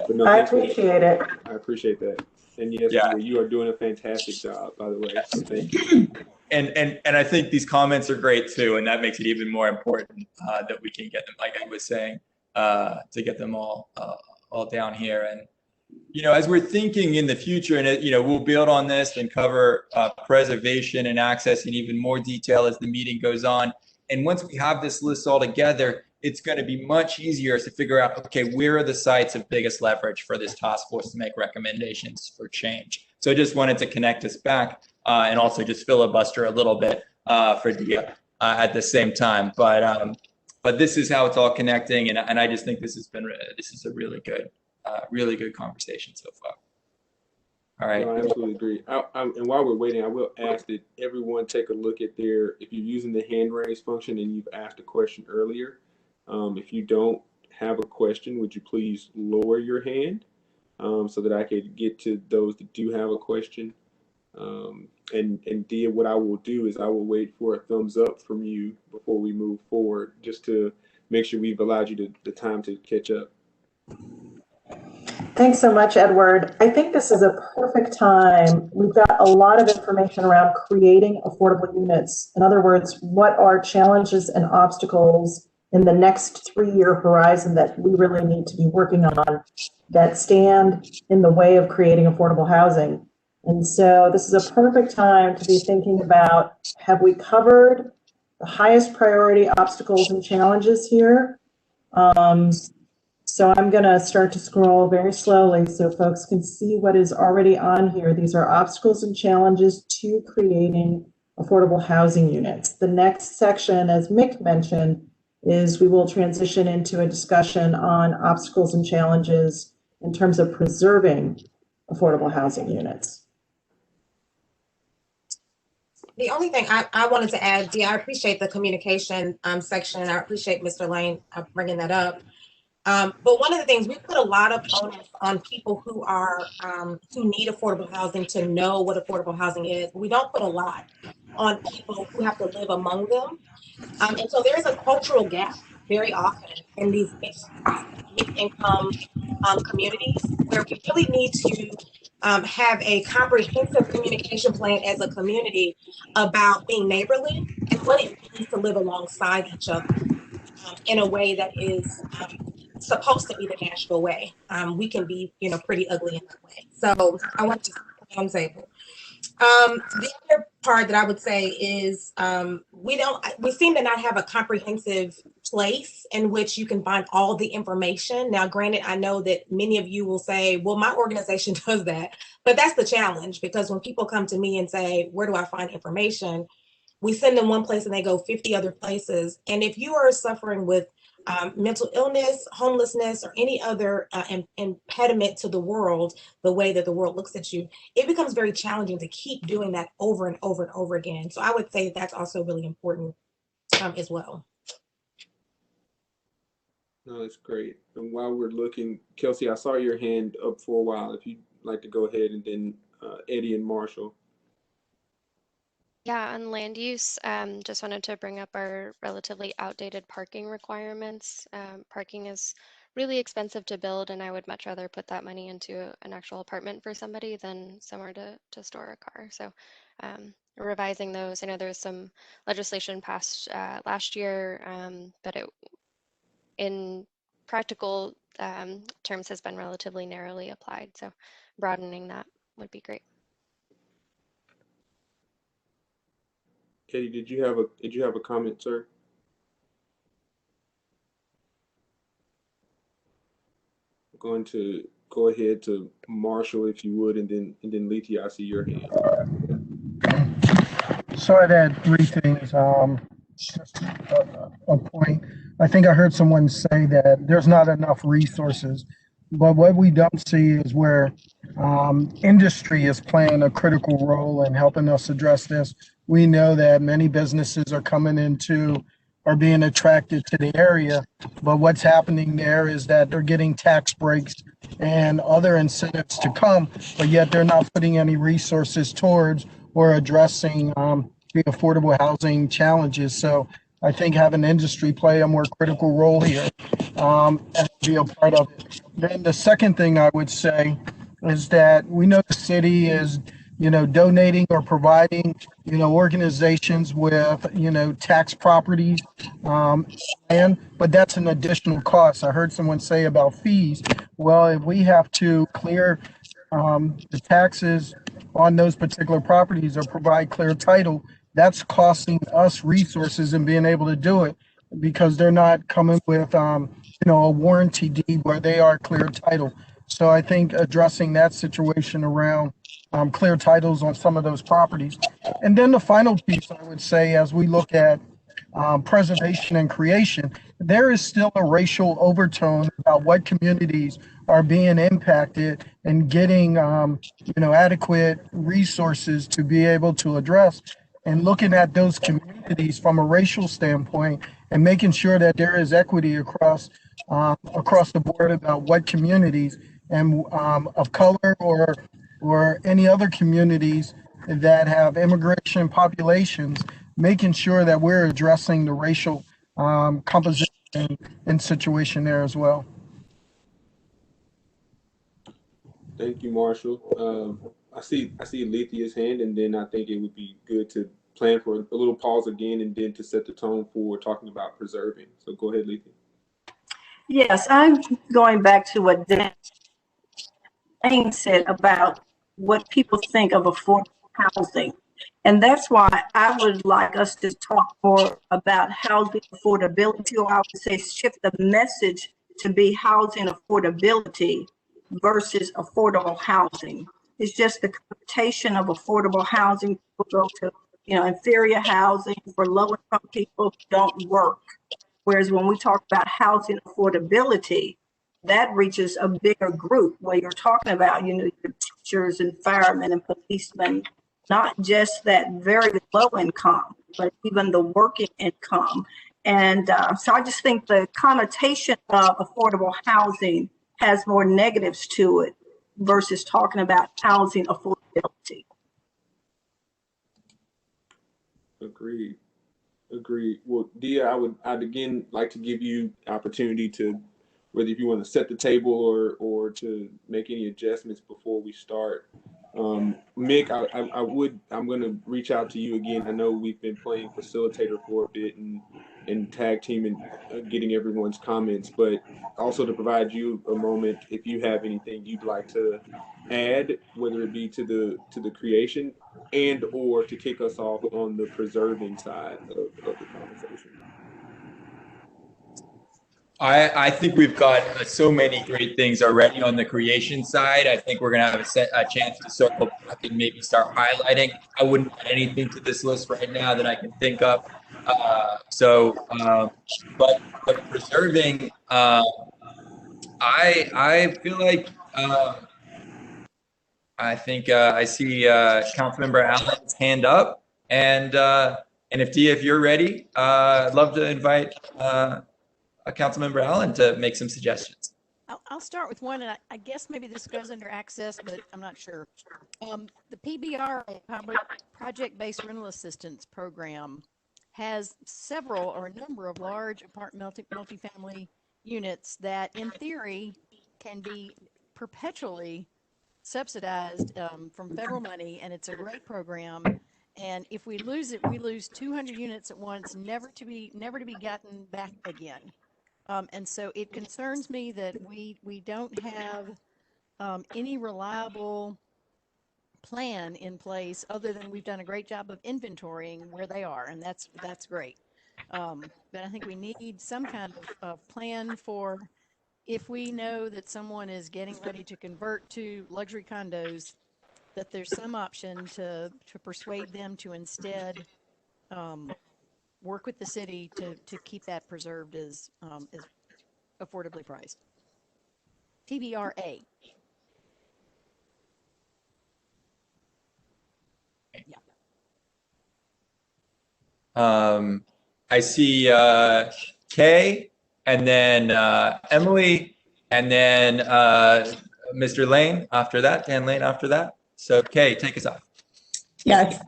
But no, I appreciate it. I appreciate that. And yes, Yeah. you are doing a fantastic job, by the way. So thank you. And I think these comments are great too, and that makes it even more important that we can get them, like I was saying, to get them all down here. And as we're thinking in the future, and we'll build on this and cover preservation and access in even more detail as the meeting goes on. And once we have this list all together, it's going to be much easier to figure out, okay, where are the sites of biggest leverage for this task force to make recommendations for change. So I just wanted to connect us back and also just filibuster a little bit for Dia at the same time. But this is how it's all connecting, and I just think this is a really good conversation so far. All right. No, I absolutely agree. And while we're waiting, I will ask that everyone take a look at if you're using the hand raise function and you've asked a question earlier, if you don't have a question, would you please lower your hand so that I could get to those that do have a question? And Dia, what I will do is I will wait for a thumbs up from you before we move forward, just to make sure we've allowed you the time to catch up. Thanks so much, Edward. I think this is a perfect time. We've got a lot of information around creating affordable units. In other words, what are challenges and obstacles in the next 3-year horizon that we really need to be working on that stand in the way of creating affordable housing? And so this is a perfect time to be thinking about, have we covered the highest priority obstacles and challenges here? So I'm going to start to scroll very slowly so folks can see what is already on here. These are obstacles and challenges to creating affordable housing units. The next section, as Mick mentioned, is we will transition into a discussion on obstacles and challenges in terms of preserving affordable housing units. The only thing I wanted to add, Dee, I appreciate the communication section. I appreciate Mr. Lane bringing that up. But one of the things, we put a lot of onus on people who need affordable housing to know what affordable housing is. We don't put a lot on people who have to live among them. And so there's a cultural gap very often in these mixed income communities where we really need to have a comprehensive communication plan as a community about being neighborly and what it means to live alongside each other in a way that is supposed to be the Nashville way. We can be, pretty ugly in that way. So I want to put it on the table. The other part that I would say is we seem to not have a comprehensive place in which you can find all the information. Now, granted, I know that many of you will say, well, my organization does that, but that's the challenge, because when people come to me and say, where do I find information? We send them one place and they go 50 other places. And if you are suffering with mental illness, homelessness, or any other impediment to the world, the way that the world looks at you, it becomes very challenging to keep doing that over and over and over again. So I would say that's also really important as well. No, that's great. And while we're looking, Kelsey, I saw your hand up for a while. If you'd like to go ahead, and then Eddie and Marshall. Yeah, on land use, just wanted to bring up our relatively outdated parking requirements. Parking is really expensive to build, and I would much rather put that money into an actual apartment for somebody than somewhere to store a car. So revising those. I know there's some legislation passed last year, but it in practical terms has been relatively narrowly applied. So broadening that would be great. Katie, did you have a comment, sir? I'm going to go ahead to Marshall, if you would, and then Lethea, I see your hand. So I'd add three things. Just a point. I think I heard someone say that there's not enough resources, but what we don't see is where industry is playing a critical role in helping us address this. We know that many businesses are coming into or being attracted to the area, but what's happening there is that they're getting tax breaks and other incentives to come, but yet they're not putting any resources towards or addressing the affordable housing challenges. So I think having industry play a more critical role here and be a part of it. Then the second thing I would say is that we know the city is, donating or providing, organizations with, tax properties, but that's an additional cost. I heard someone say about fees. Well, if we have to clear the taxes on those particular properties or provide clear title, that's costing us resources in being able to do it because they're not coming with, a warranty deed where they are clear title. So I think addressing that situation around clear titles on some of those properties. And then the final piece I would say, as we look at preservation and creation, there is still a racial overtone about what communities are being impacted and getting, adequate resources to be able to address, and looking at those communities from a racial standpoint and making sure that there is equity across the board about what communities and of color or any other communities that have immigration populations, making sure that we're addressing the racial composition and situation there as well. Thank you, Marshall. I see Lethea's hand, and then I think it would be good to plan for a little pause again, and then to set the tone for talking about preserving. So go ahead, Lethea. Yes, I'm going back to what Dan said about what people think of affordable housing. And that's why I would like us to talk more about housing affordability, or I would say shift the message to be housing affordability versus affordable housing. It's just the connotation of affordable housing. People go to, inferior housing for low-income people who don't work. Whereas when we talk about housing affordability, that reaches a bigger group where you're talking about, your teachers and firemen and policemen, not just that very low income, but even the working income. And so I just think the connotation of affordable housing has more negatives to it versus talking about housing affordability. Agreed. Well, Dia, I'd again like to give you opportunity to, whether if you want to set the table or to make any adjustments before we start. Mick, I'm going to reach out to you again. I know we've been playing facilitator for a bit and tag teaming, getting everyone's comments, but also to provide you a moment if you have anything you'd like to add, whether it be to the creation and or to kick us off on the preserving side of the conversation. I think we've got so many great things already on the creation side. I think we're going to have a chance to circle back and maybe start highlighting. I wouldn't add anything to this list right now that I can think of So, but preserving, I feel like I think I see Councilmember Allen's hand up, and if you're ready, I'd love to invite Councilmember Allen to make some suggestions. I'll start with one, and I guess maybe this goes under access, but I'm not sure. The PBR, Public Project-Based Rental Assistance Program, has several or a number of large multifamily units that, in theory, can be perpetually subsidized from federal money, and it's a great program. And if we lose it, we lose 200 units at once, never to be gotten back again. And so it concerns me that we don't have any reliable plan in place, other than we've done a great job of inventorying where they are, and that's great. But I think we need some kind of plan for if we know that someone is getting ready to convert to luxury condos, that there's some option to persuade them to instead work with the city to keep that preserved as affordably priced. PBRA. Yeah. I see Kay, and then Emily, and then Mr. Lane after that, Dan Lane after that. So Kay, take us off. Yeah,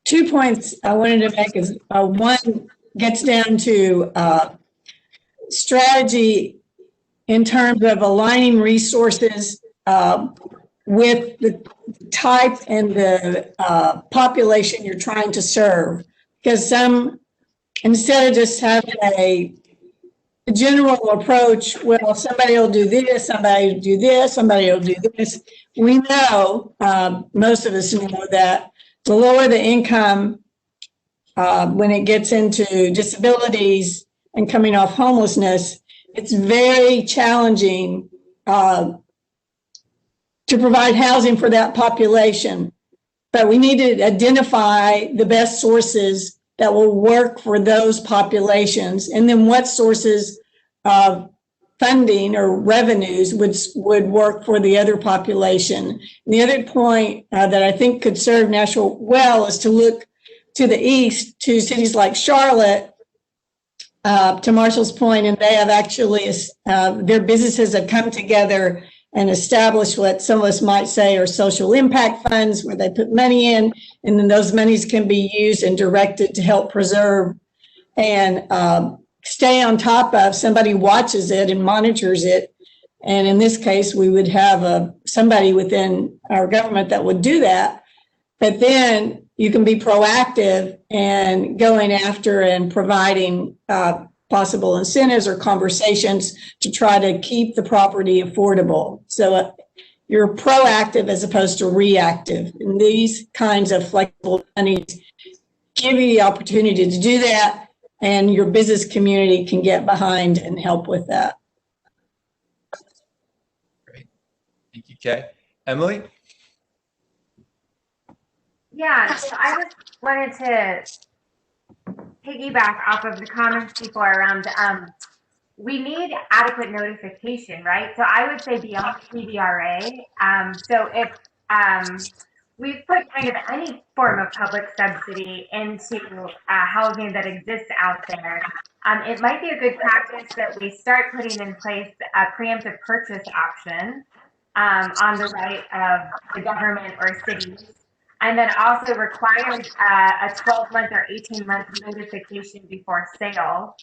2 points I wanted to make is one gets down to strategy in terms of aligning resources with the type and the population you're trying to serve. Because instead of just having a general approach, well, somebody will do this, somebody will do this, somebody will do this. We know, most of us know that the lower the income, when it gets into disabilities and coming off homelessness, it's very challenging to provide housing for that population. But we need to identify the best sources that will work for those populations, and then what sources of funding or revenues would work for the other population. And the other point that I think could serve Nashville well is to look to the east to cities like Charlotte, to Marshall's point, and they have actually, their businesses have come together and established what some of us might say are social impact funds, where they put money in, and then those monies can be used and directed to help preserve and stay on top of. Somebody watches it and monitors it. And in this case, we would have somebody within our government that would do that. But then you can be proactive and going after and providing possible incentives or conversations to try to keep the property affordable. So you're proactive as opposed to reactive. And these kinds of flexible monies give you the opportunity to do that, and your business community can get behind and help with that. Great. Thank you, Kay. Emily? Yeah, so I just wanted to piggyback off of the comments before around we need adequate notification, right? So I would say beyond PBRA. So if we've put kind of any form of public subsidy into housing that exists out there, it might be a good practice that we start putting in place a preemptive purchase option on the right of the government or cities. And then also requires a 12-month or 18-month notification before sale,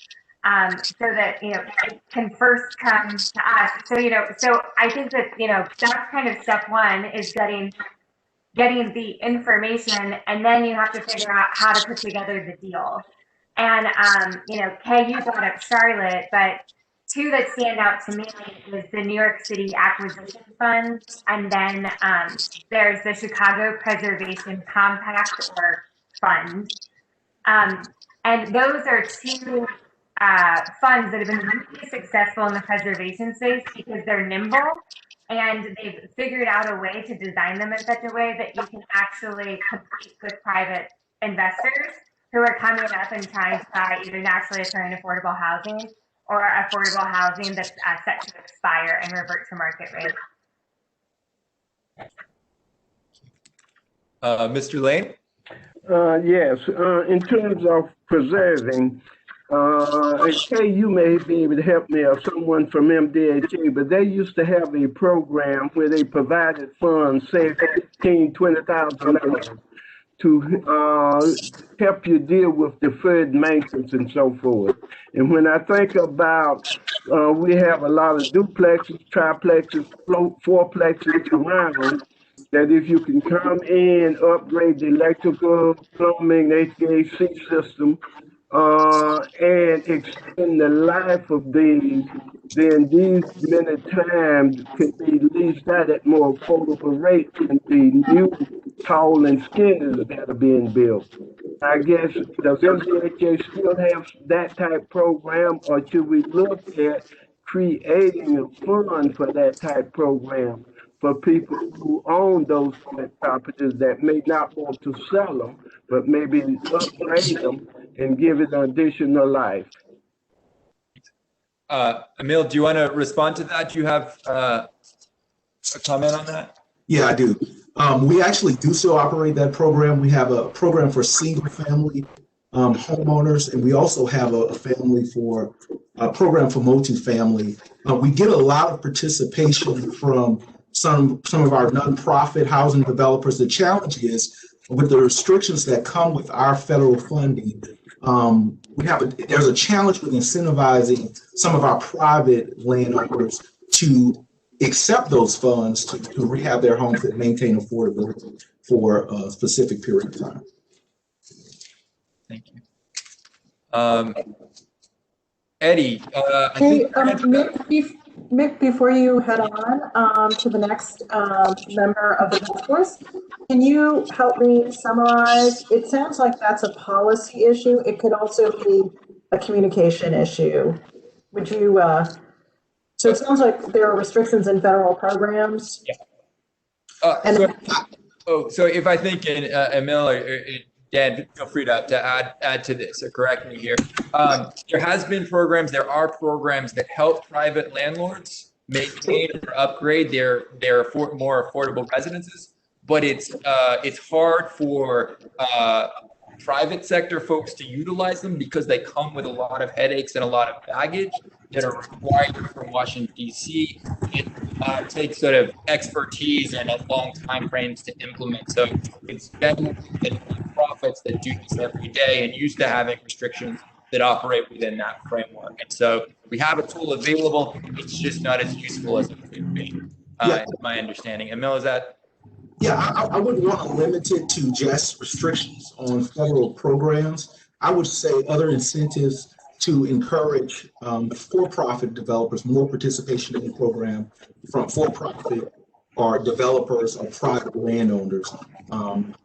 so that it can first come to us. So so I think that that's kind of step one, is getting the information, and then you have to figure out how to put together the deal. And Kay, you brought up Charlotte, but two that stand out to me is the New York City Acquisition Fund, and then there's the Chicago Preservation Compact or Fund. And those are two funds that have been really successful in the preservation space because they're nimble, and they've figured out a way to design them in such a way that you can actually compete with private investors who are coming up and trying to buy either naturally occurring affordable housing or affordable housing that's set to expire and revert to market rate. Mr. Lane? Yes, in terms of preserving, Kay, you may be able to help me or someone from MDHA, but they used to have a program where they provided funds, say $15,000, $20,000 to help you deal with deferred maintenance and so forth. And when I think about, we have a lot of duplexes, triplexes, fourplexes around, that if you can come in, upgrade the electrical, plumbing, HVAC system, and extend the life of these, then these many times can be leased out at more affordable rates than the new tall and skinny that are being built. I guess, does MDHA still have that type program, or should we look at creating a fund for that type program for people who own those properties that may not want to sell them, but maybe upgrade them and give it an additional life? Emil, do you want to respond to that? Do you have a comment on that? Yeah, I do. We actually do still operate that program. We have a program for single family homeowners, and we also have a program for multifamily. We get a lot of participation from some of our nonprofit housing developers. The challenge is with the restrictions that come with our federal funding, there's a challenge with incentivizing some of our private landowners to accept those funds to rehab their homes and maintain affordability for a specific period of time. Thank you. Eddie, Mick, before you head on to the next member of the task force, can you help me summarize? It sounds like that's a policy issue. It could also be a communication issue. Would you? So it sounds like there are restrictions in federal programs. Yeah. So if I think, Emil or Dan, feel free to add to this or correct me here. There has been programs. There are programs that help private landlords maintain or upgrade their more affordable residences, but it's hard for private sector folks to utilize them because they come with a lot of headaches and a lot of baggage that are required from Washington, D.C. It takes sort of expertise and long time frames to implement. So it's generally the nonprofits that do this every day and used to having restrictions that operate within that framework. And so we have a tool available. It's just not as useful as it could be. Is my understanding. Emil, is that? Yeah, I wouldn't want to limit it to just restrictions on federal programs. I would say other incentives to encourage for-profit developers, more participation in the program from for-profit or developers or private landowners.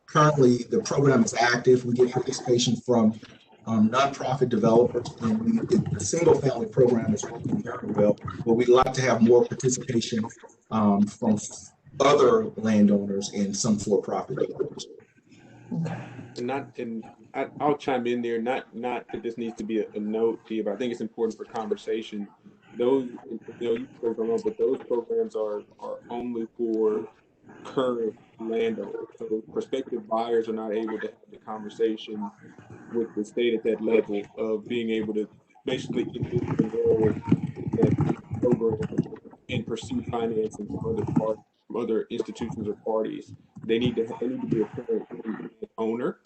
Currently, the program is active. We get participation from nonprofit developers, and the single-family program is working very well, but we'd like to have more participation from other landowners and some for-profit developers. And I'll chime in there. Not that this needs to be a note to you, but I think it's important for conversation. Those, you program, but those programs are only for current landowners. So prospective buyers are not able to have the conversation with the state at that level of being able to basically enroll in that program and pursue financing from other institutions or parties. They need to be a current owner.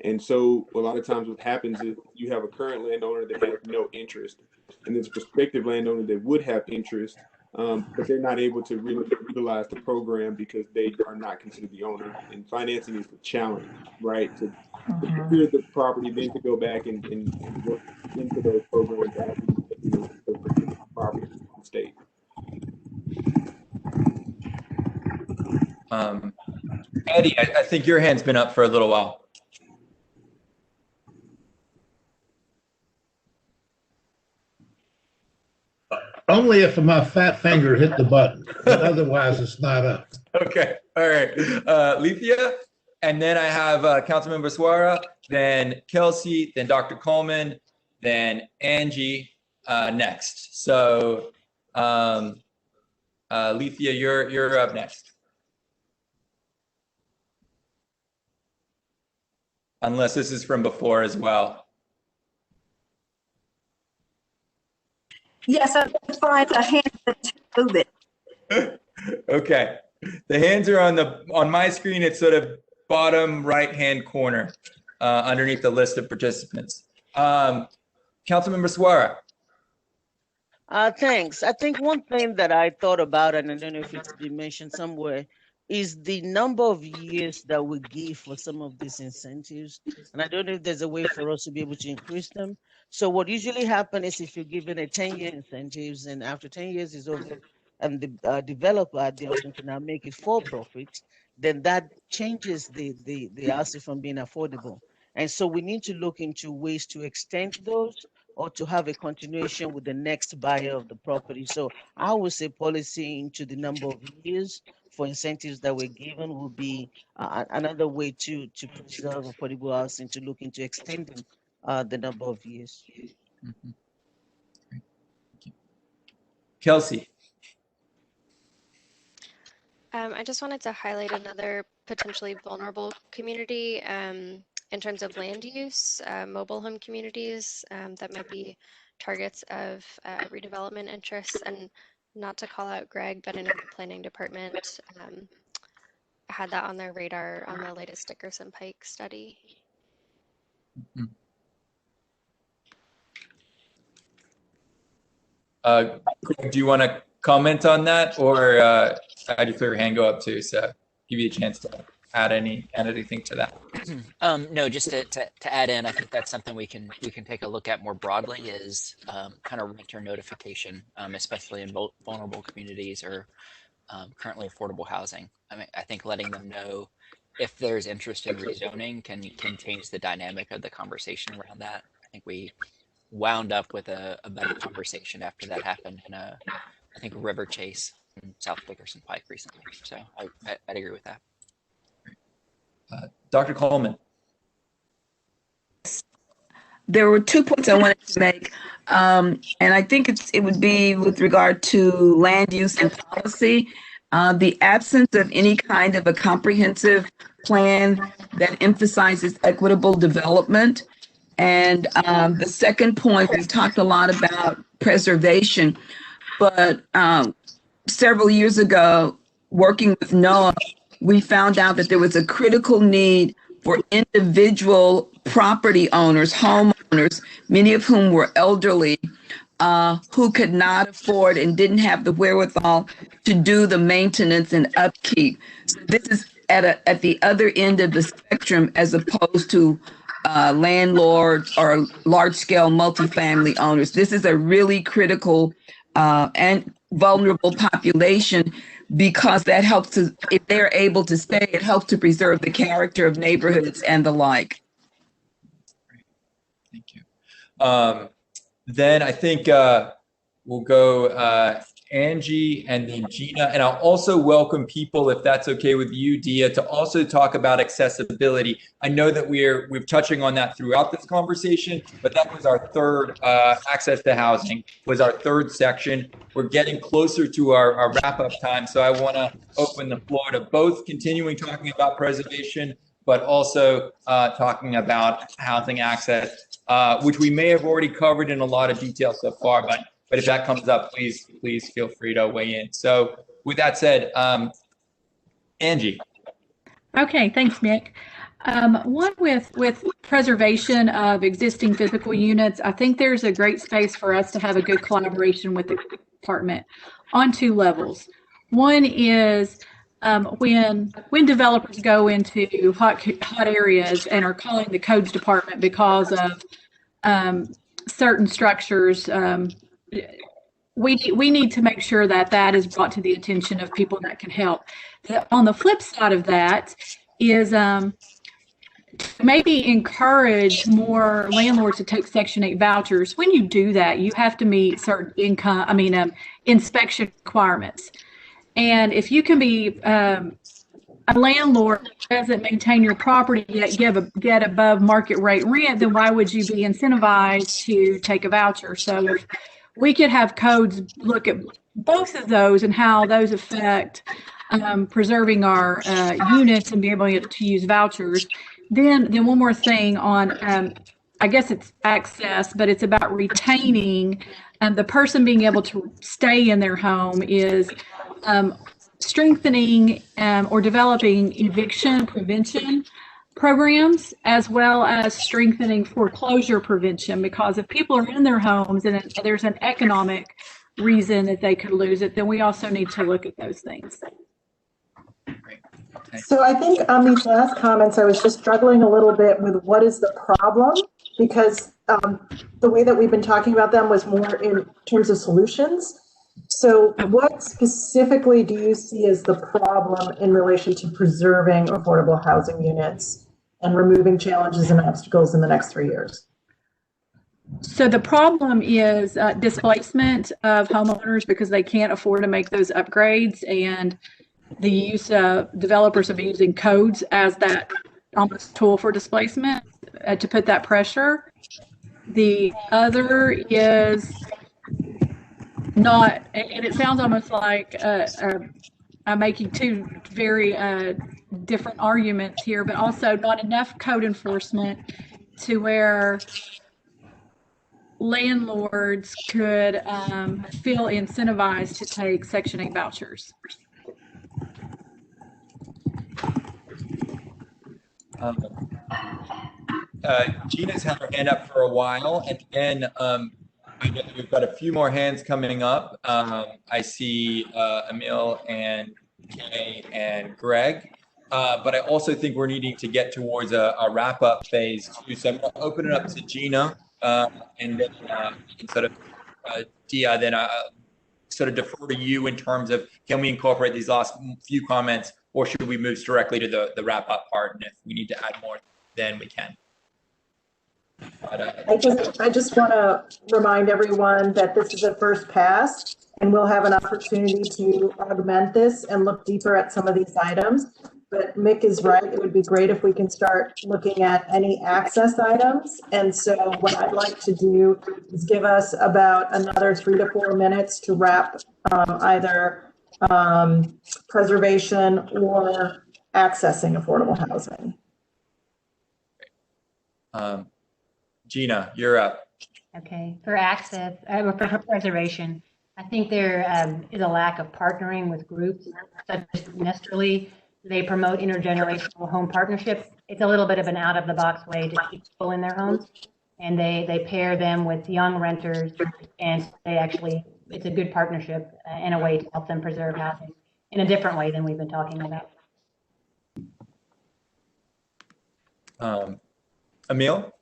And so a lot of times what happens is you have a current landowner that has no interest, and there's a prospective landowner that would have interest, but they're not able to really utilize the program because they are not considered the owner. And financing is the challenge, right? To secure the property, then to go back and work into those programs after you the property in the state. Eddie, I think your hand's been up for a little while. Only if my fat finger hit the button, but otherwise it's not up. Okay, all right. Lethea? And then I have Councilmember Suara, then Kelsey, then Dr. Coleman, then Angie next. So Lethea, you're up next. Unless this is from before as well. Yes, I find the hand to move it. Okay. The hands are on my screen. It's sort of bottom right-hand corner underneath the list of participants. Councilmember Suara. Thanks. I think one thing that I thought about, and I don't know if it's been mentioned somewhere, is the number of years that we give for some of these incentives. And I don't know if there's a way for us to be able to increase them. So what usually happens is if you're given a 10-year incentives and after 10 years is over and the developer had the option to now make it for profit, then that changes the asset from being affordable. And so we need to look into ways to extend those or to have a continuation with the next buyer of the property. So I would say policy into the number of years for incentives that we're given will be another way to preserve affordable housing, to look into extending the number of years. Mm-hmm. Great. Thank you. Kelsey. I just wanted to highlight another potentially vulnerable community in terms of land use, mobile home communities that might be targets of redevelopment interests. And not to call out Greg, but I know the planning department had that on their radar on the latest Dickerson Pike study. Mm-hmm. Greg, do you want to comment on that, or I declare your hand go up too, so give you a chance to add anything to that? No, just to add in, I think that's something we can take a look at more broadly is kind of renter notification, especially in vulnerable communities or currently affordable housing. I mean, I think letting them know if there's interest in rezoning can change the dynamic of the conversation around that. I think we wound up with a better conversation after that happened in I think River Chase in South Dickerson Pike recently. So I'd agree with that. Dr. Coleman. There were 2 points I wanted to make, and I think it would be with regard to land use and policy. The absence of any kind of a comprehensive plan that emphasizes equitable development. And the second point, we've talked a lot about preservation, but several years ago, working with NOAA, we found out that there was a critical need for individual property owners, homeowners, many of whom were elderly, who could not afford and didn't have the wherewithal to do the maintenance and upkeep. So this is at the other end of the spectrum as opposed to landlords or large-scale multifamily owners. This is a really critical and vulnerable population, because that helps to, if they're able to stay, it helps to preserve the character of neighborhoods and the like. Thank you. Then I think we'll go Angie and then Gina, and I'll also welcome people, if that's okay with you, Dia, to also talk about accessibility. I know that we're touching on that throughout this conversation, but that was our third, access to housing was our third section. We're getting closer to our wrap-up time, so I want to open the floor to both continuing talking about preservation, but also talking about housing access, which we may have already covered in a lot of detail so far, but if that comes up, please feel free to weigh in. So with that said, Angie. Okay, thanks, Nick. One with preservation of existing physical units, I think there's a great space for us to have a good collaboration with the department on 2 levels. One is when developers go into hot areas and are calling the codes department because of certain structures, we need to make sure that is brought to the attention of people that can help. On the flip side of that is maybe encourage more landlords to take Section 8 vouchers. When you do that, you have to meet certain inspection requirements. And if you can be a landlord doesn't maintain your property yet get above market rate rent, then why would you be incentivized to take a voucher? So if we could have codes look at both of those and how those affect preserving our units and being able to use vouchers. Then one more thing on, I guess it's access, but it's about retaining the person being able to stay in their home is strengthening or developing eviction prevention programs, as well as strengthening foreclosure prevention, because if people are in their homes and there's an economic reason that they could lose it, then we also need to look at those things. So I think on these last comments, I was just struggling a little bit with what is the problem, because the way that we've been talking about them was more in terms of solutions. So what specifically do you see as the problem in relation to preserving affordable housing units and removing challenges and obstacles in the next 3 years? So the problem is displacement of homeowners because they can't afford to make those upgrades, and the use of developers have been using codes as that almost tool for displacement to put that pressure. The other is not, and it sounds almost like I'm making two very different arguments here, but also not enough code enforcement to where landlords could feel incentivized to take Section 8 vouchers. Gina's had her hand up for a while, and then we've got a few more hands coming up. I see Emil and Kay and Greg, but I also think we're needing to get towards a wrap-up phase too. So I'm going to open it up to Gina, and then sort of Dia, then sort of defer to you in terms of can we incorporate these last few comments, or should we move directly to the wrap-up part? And if we need to add more, then we can. But, I just want to remind everyone that this is a first pass, and we'll have an opportunity to augment this and look deeper at some of these items. But Mick is right. It would be great if we can start looking at any access items. And so what I'd like to do is give us about another 3 to 4 minutes to wrap either preservation or accessing affordable housing. Gina, you're up. Okay, for access, for preservation, I think there is a lack of partnering with groups such as Nesterly. They promote intergenerational home partnerships. It's a little bit of an out-of-the-box way to keep people in their homes, and they pair them with young renters, and they actually, it's a good partnership and a way to help them preserve housing in a different way than we've been talking about. Emil?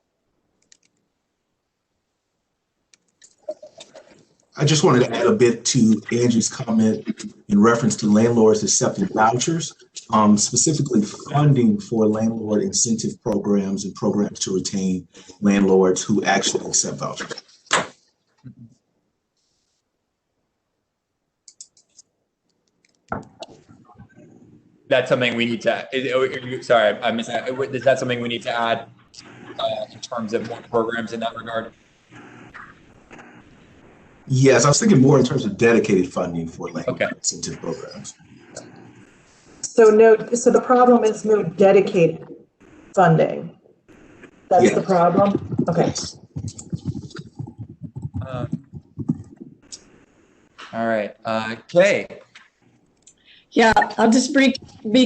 I just wanted to add a bit to Angie's comment in reference to landlords accepting vouchers, specifically funding for landlord incentive programs and programs to retain landlords who actually accept vouchers. That's something we need to, sorry, I missed that. Is that something we need to add in terms of more programs in that regard? Yes, I was thinking more in terms of dedicated funding for landlord incentive programs. So the problem is no dedicated funding. That's the problem? Okay. All right, Kay. Yeah, I'll just be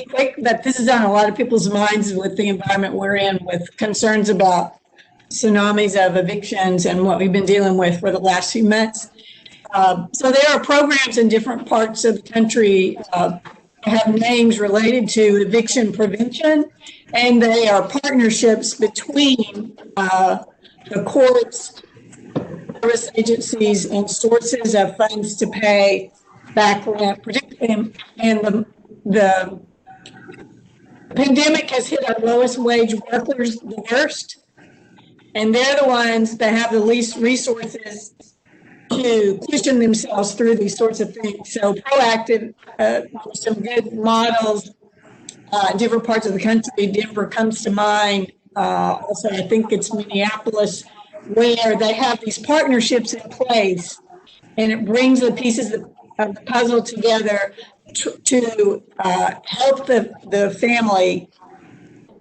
quick, but this is on a lot of people's minds with the environment we're in, with concerns about tsunamis of evictions and what we've been dealing with for the last few months. So there are programs in different parts of the country have names related to eviction prevention, and they are partnerships between the courts, service agencies, and sources of funds to pay back rent, particularly and the pandemic has hit our lowest wage workers the worst, and they're the ones that have the least resources to cushion themselves through these sorts of things. So proactive, some good models different parts of the country. Denver comes to mind. Also, I think it's Minneapolis, where they have these partnerships in place, and it brings the pieces of the puzzle together to help the family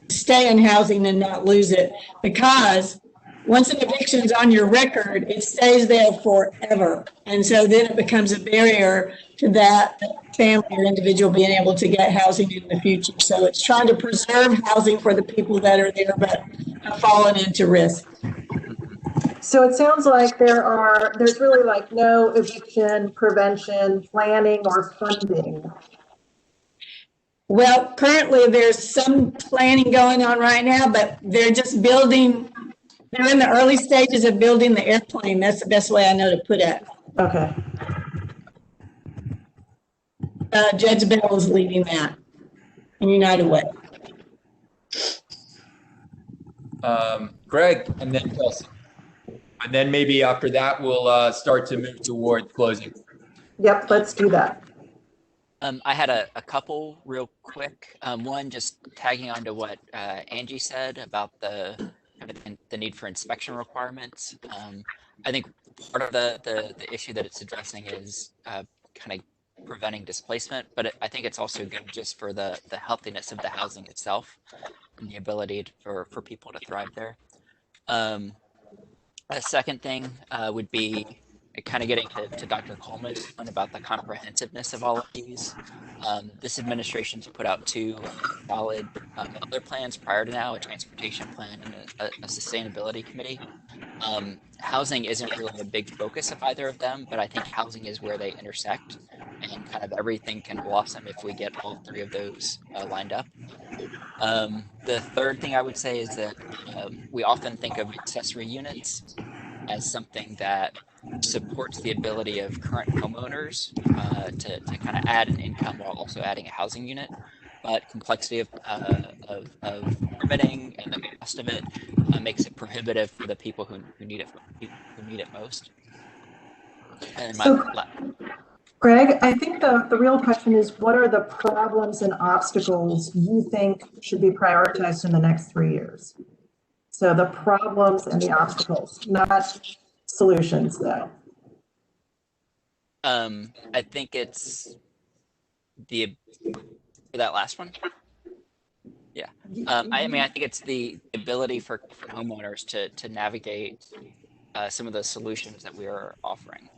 stay in housing and not lose it. Because once an eviction's on your record, it stays there forever. And so then it becomes a barrier to that family or individual being able to get housing in the future. So it's trying to preserve housing for the people that are there but have fallen into risk. So it sounds like there's really like no eviction prevention planning or funding. Well, currently there's some planning going on right now, but they're just building. They're in the early stages of building the airplane. That's the best way I know to put it. Okay. Judge Bell is leading that in United Way. Greg, and then Kelsey. And then maybe after that, we'll start to move toward closing. Yep, let's do that. I had a couple real quick. One, just tagging on to what Angie said about the need for inspection requirements. I think part of the issue that it's addressing is kind of preventing displacement, but I think it's also good just for the healthiness of the housing itself and the ability for people to thrive there. A second thing would be kind of getting to Dr. Coleman's point about the comprehensiveness of all of these. This administration's put out two solid other plans prior to now, a transportation plan and a sustainability committee. Housing isn't really a big focus of either of them, but I think housing is where they intersect, and kind of everything can blossom if we get all three of those lined up. The third thing I would say is that we often think of accessory units as something that supports the ability of current homeowners to kind of add an income while also adding a housing unit. But complexity of permitting and the cost of it makes it prohibitive for the people who need it most. And Greg, I think the real question is, what are the problems and obstacles you think should be prioritized in the next 3 years? So the problems and the obstacles, not solutions, though. I think it's for that last one. Yeah. I mean, I think it's the ability for homeowners to navigate some of the solutions that we are offering.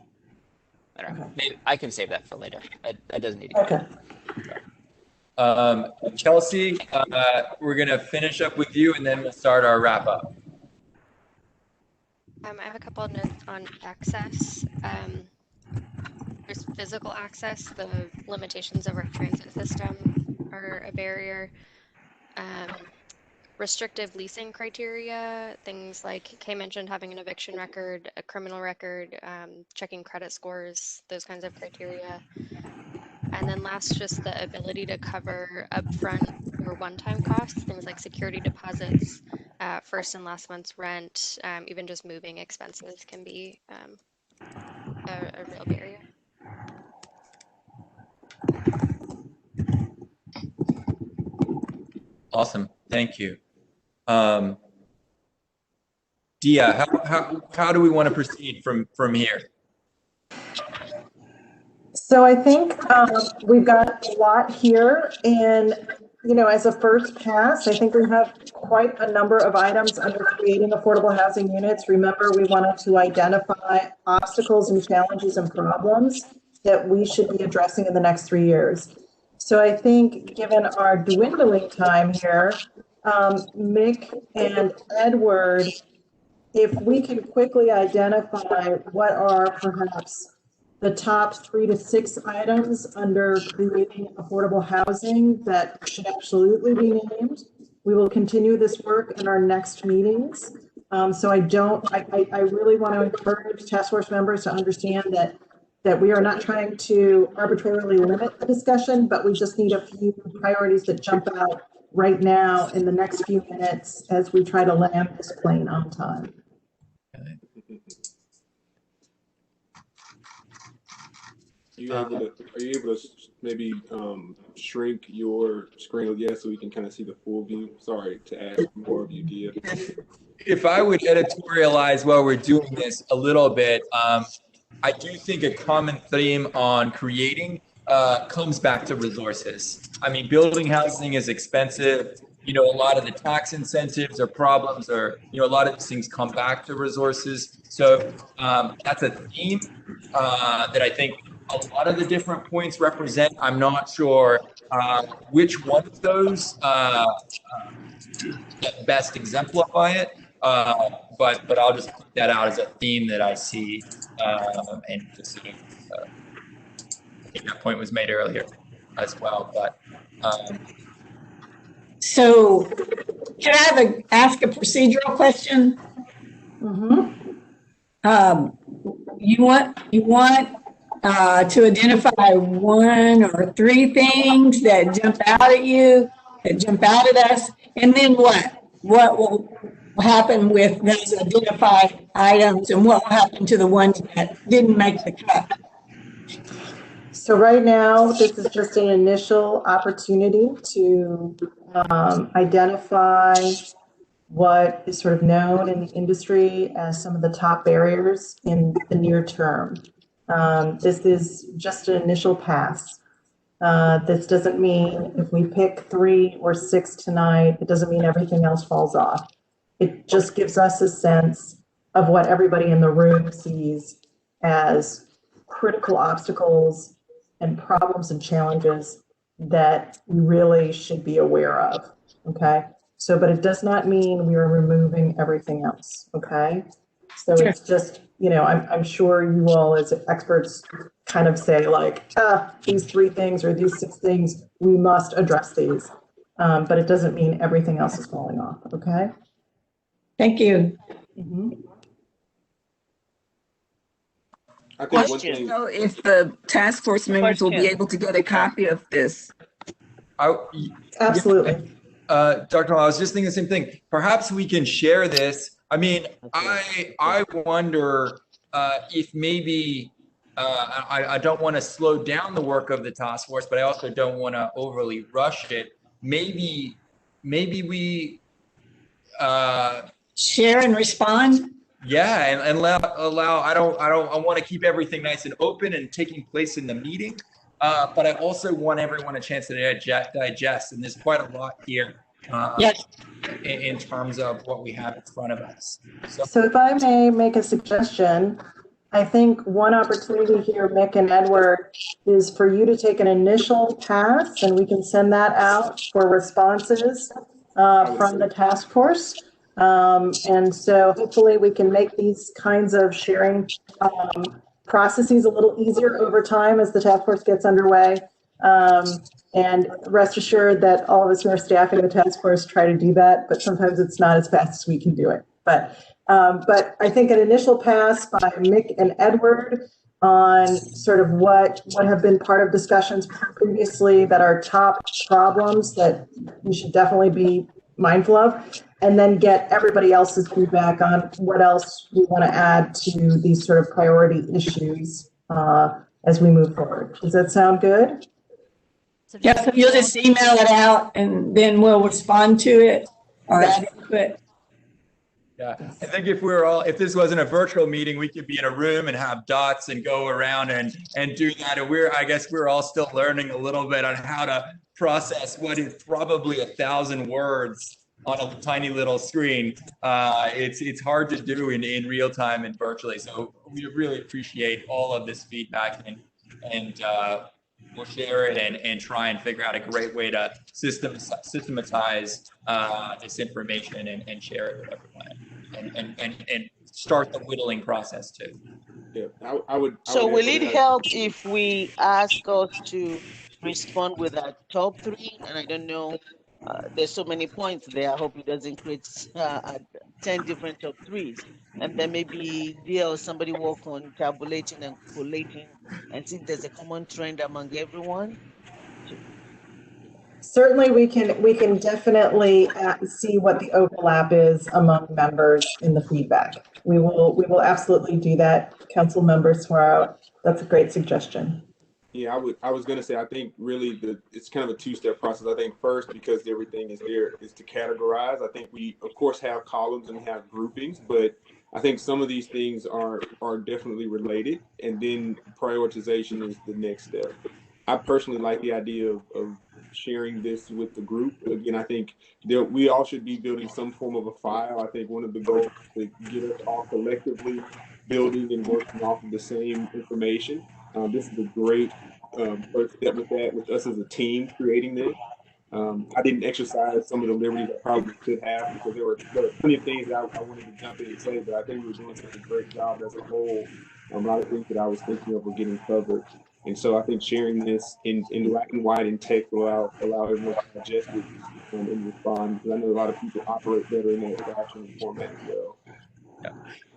I don't know. Maybe I can save that for later. That doesn't need to go. Chelsea, we're going to finish up with you and then we'll start our wrap up. I have a couple of notes on access. There's physical access. The limitations of our transit system are a barrier. Restrictive leasing criteria, things like Kay mentioned, having an eviction record, a criminal record, checking credit scores, those kinds of criteria. And then last, just the ability to cover upfront or one-time costs, things like security deposits, first and last month's rent, even just moving expenses can be a real barrier. Awesome, thank you. Dia, how do we want to proceed from here? So I think we've got a lot here, and as a first pass, I think we have quite a number of items under creating affordable housing units. Remember, we wanted to identify obstacles and challenges and problems that we should be addressing in the next 3 years. So I think, given our dwindling time here, Mick and Edward, if we can quickly identify what are perhaps the top 3 to 6 items under creating affordable housing that should absolutely be named, we will continue this work in our next meetings. So I really want to encourage task force members to understand that we are not trying to arbitrarily limit the discussion, but we just need a few priorities that jump out right now in the next few minutes as we try to land this plane on time. Are you able to maybe shrink your screen, yeah, so we can kind of see the full view? Sorry to ask more of you, Dia. If I would editorialize while we're doing this a little bit, I do think a common theme on creating comes back to resources. I mean, building housing is expensive. You know, a lot of the tax incentives or problems, or, you know, a lot of these things come back to resources. So that's a theme that I think a lot of the different points represent. I'm not sure which one of those best exemplify it. But I'll just put that out as a theme that I see, and just sort of, I think that point was made earlier as well. But so, can I ask a procedural question? You want to identify one or three things that jump out at you, that jump out at us, and then what? What will happen with those identified items, and what will happen to the ones that didn't make the cut? So right now, this is just an initial opportunity to identify what is sort of known in the industry as some of the top barriers in the near term. This is just an initial pass. This doesn't mean if we pick 3 or 6 tonight, it doesn't mean everything else falls off. It just gives us a sense of what everybody in the room sees as critical obstacles and problems and challenges that we really should be aware of, okay? So, but it does not mean we are removing everything else, okay? So it's just, you know, I'm sure you all as experts kind of say like, these 3 things or these 6 things, we must address these. But it doesn't mean everything else is falling off, okay? Thank you. I think one thing. So if the task force members will be able to get a copy of this. Absolutely. Dr. I was just thinking the same thing. Perhaps we can share this. I mean, I wonder if maybe I don't want to slow down the work of the task force, but I also don't want to overly rush it. Maybe we share and respond. Yeah, and allow. I want to keep everything nice and open and taking place in the meeting. But I also want everyone a chance to digest, and there's quite a lot here in terms of what we have in front of us. So if I may make a suggestion, I think one opportunity here, Mick and Edward, is for you to take an initial pass, and we can send that out for responses from the task force. And so hopefully we can make these kinds of sharing processes a little easier over time as the task force gets underway. And rest assured that all of us who are staffing the task force try to do that, but sometimes it's not as fast as we can do it. But I think an initial pass by Mick and Edward on sort of what have been part of discussions previously that are top problems that we should definitely be mindful of, and then get everybody else's feedback on what else we want to add to these sort of priority issues as we move forward. Does that sound good? Yeah, so you'll just email it out and then we'll respond to it or add input. Yeah, I think if this wasn't a virtual meeting, we could be in a room and have dots and go around and do that. And I guess we're all still learning a little bit on how to process what is probably 1,000 words on a tiny little screen. It's hard to do in real time and virtually. So we really appreciate all of this feedback, and we'll share it and try and figure out a great way to systematize this information and share it with everyone and start the whittling process too. Yeah, I would. So will it help if we ask us to respond with our top 3? And I don't know, there's so many points there. I hope it doesn't create 10 different top 3s. And then maybe Dia or somebody work on tabulating and collating and see if there's a common trend among everyone. Certainly, we can definitely see what the overlap is among members in the feedback. We will absolutely do that, council members. That's a great suggestion. Yeah, I was gonna say I think really it's kind of a two-step process. I think first, because everything is there, is to categorize. I think we of course have columns and have groupings, but I think some of these things are definitely related, and then prioritization is the next step. I personally like the idea of sharing this with the group. Again, I think we all should be building some form of a file. I think one of the goals is to get us all collectively building and working off of the same information. This is a great first step with that, with us as a team creating this. I didn't exercise some of the liberties I probably should have because there were plenty of things that I wanted to jump in and say, but I think we were doing such a great job as a whole. A lot of things that I was thinking of were getting covered. And so I think sharing this in black and white in text will allow everyone to digest it and respond, because I know a lot of people operate better in that fashion and format as well.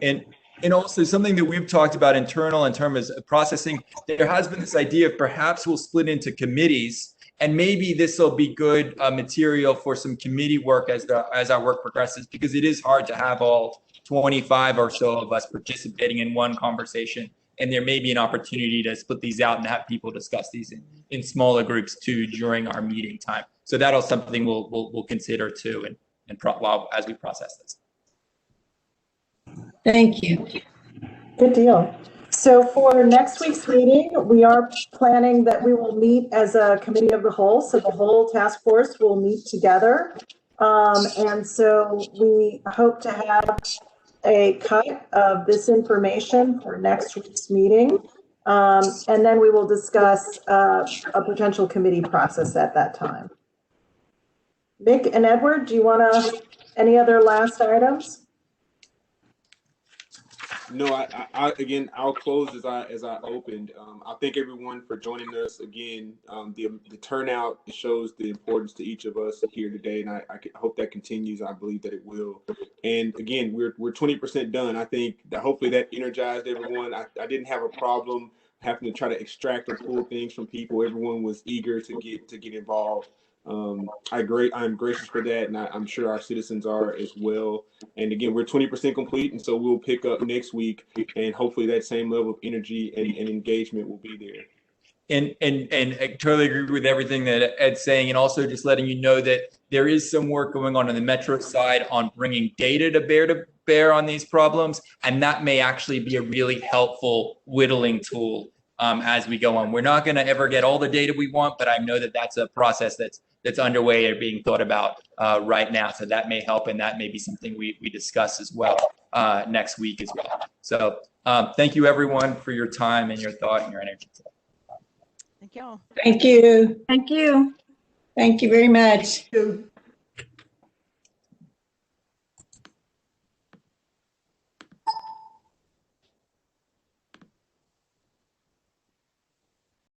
Yeah. And also something that we've talked about internal in terms of processing, there has been this idea of perhaps we'll split into committees, and maybe this will be good material for some committee work as our work progresses, because it is hard to have all 25 or so of us participating in one conversation. And there may be an opportunity to split these out and have people discuss these in smaller groups too during our meeting time. So that'll something we'll consider too, as we process this. Thank you. Good deal. So for next week's meeting, we are planning that we will meet as a committee of the whole. So the whole task force will meet together. And so we hope to have a cut of this information for next week's meeting. And then we will discuss a potential committee process at that time. Nick and Edward, do you want to, any other last items? No, again, I'll close as I opened. I thank everyone for joining us again. The turnout shows the importance to each of us here today, and I hope that continues. I believe that it will. And again, we're 20% done. I think that hopefully that energized everyone. I didn't have a problem having to try to extract or pull things from people. Everyone was eager to get involved. I'm gracious for that, and I'm sure our citizens are as well. And again, we're 20% complete, and so we'll pick up next week, and hopefully that same level of energy and engagement will be there. And I totally agree with everything that Ed's saying, and also just letting you know that there is some work going on the Metro side on bringing data to bear on these problems, and that may actually be a really helpful whittling tool as we go on. We're not going to ever get all the data we want, but I know that that's a process that's underway or being thought about right now. So that may help, and that may be something we discuss as well next week as well. So thank you everyone for your time and your thought and your energy today. Thank y'all. Thank you. Thank you. Thank you very much. Thank you.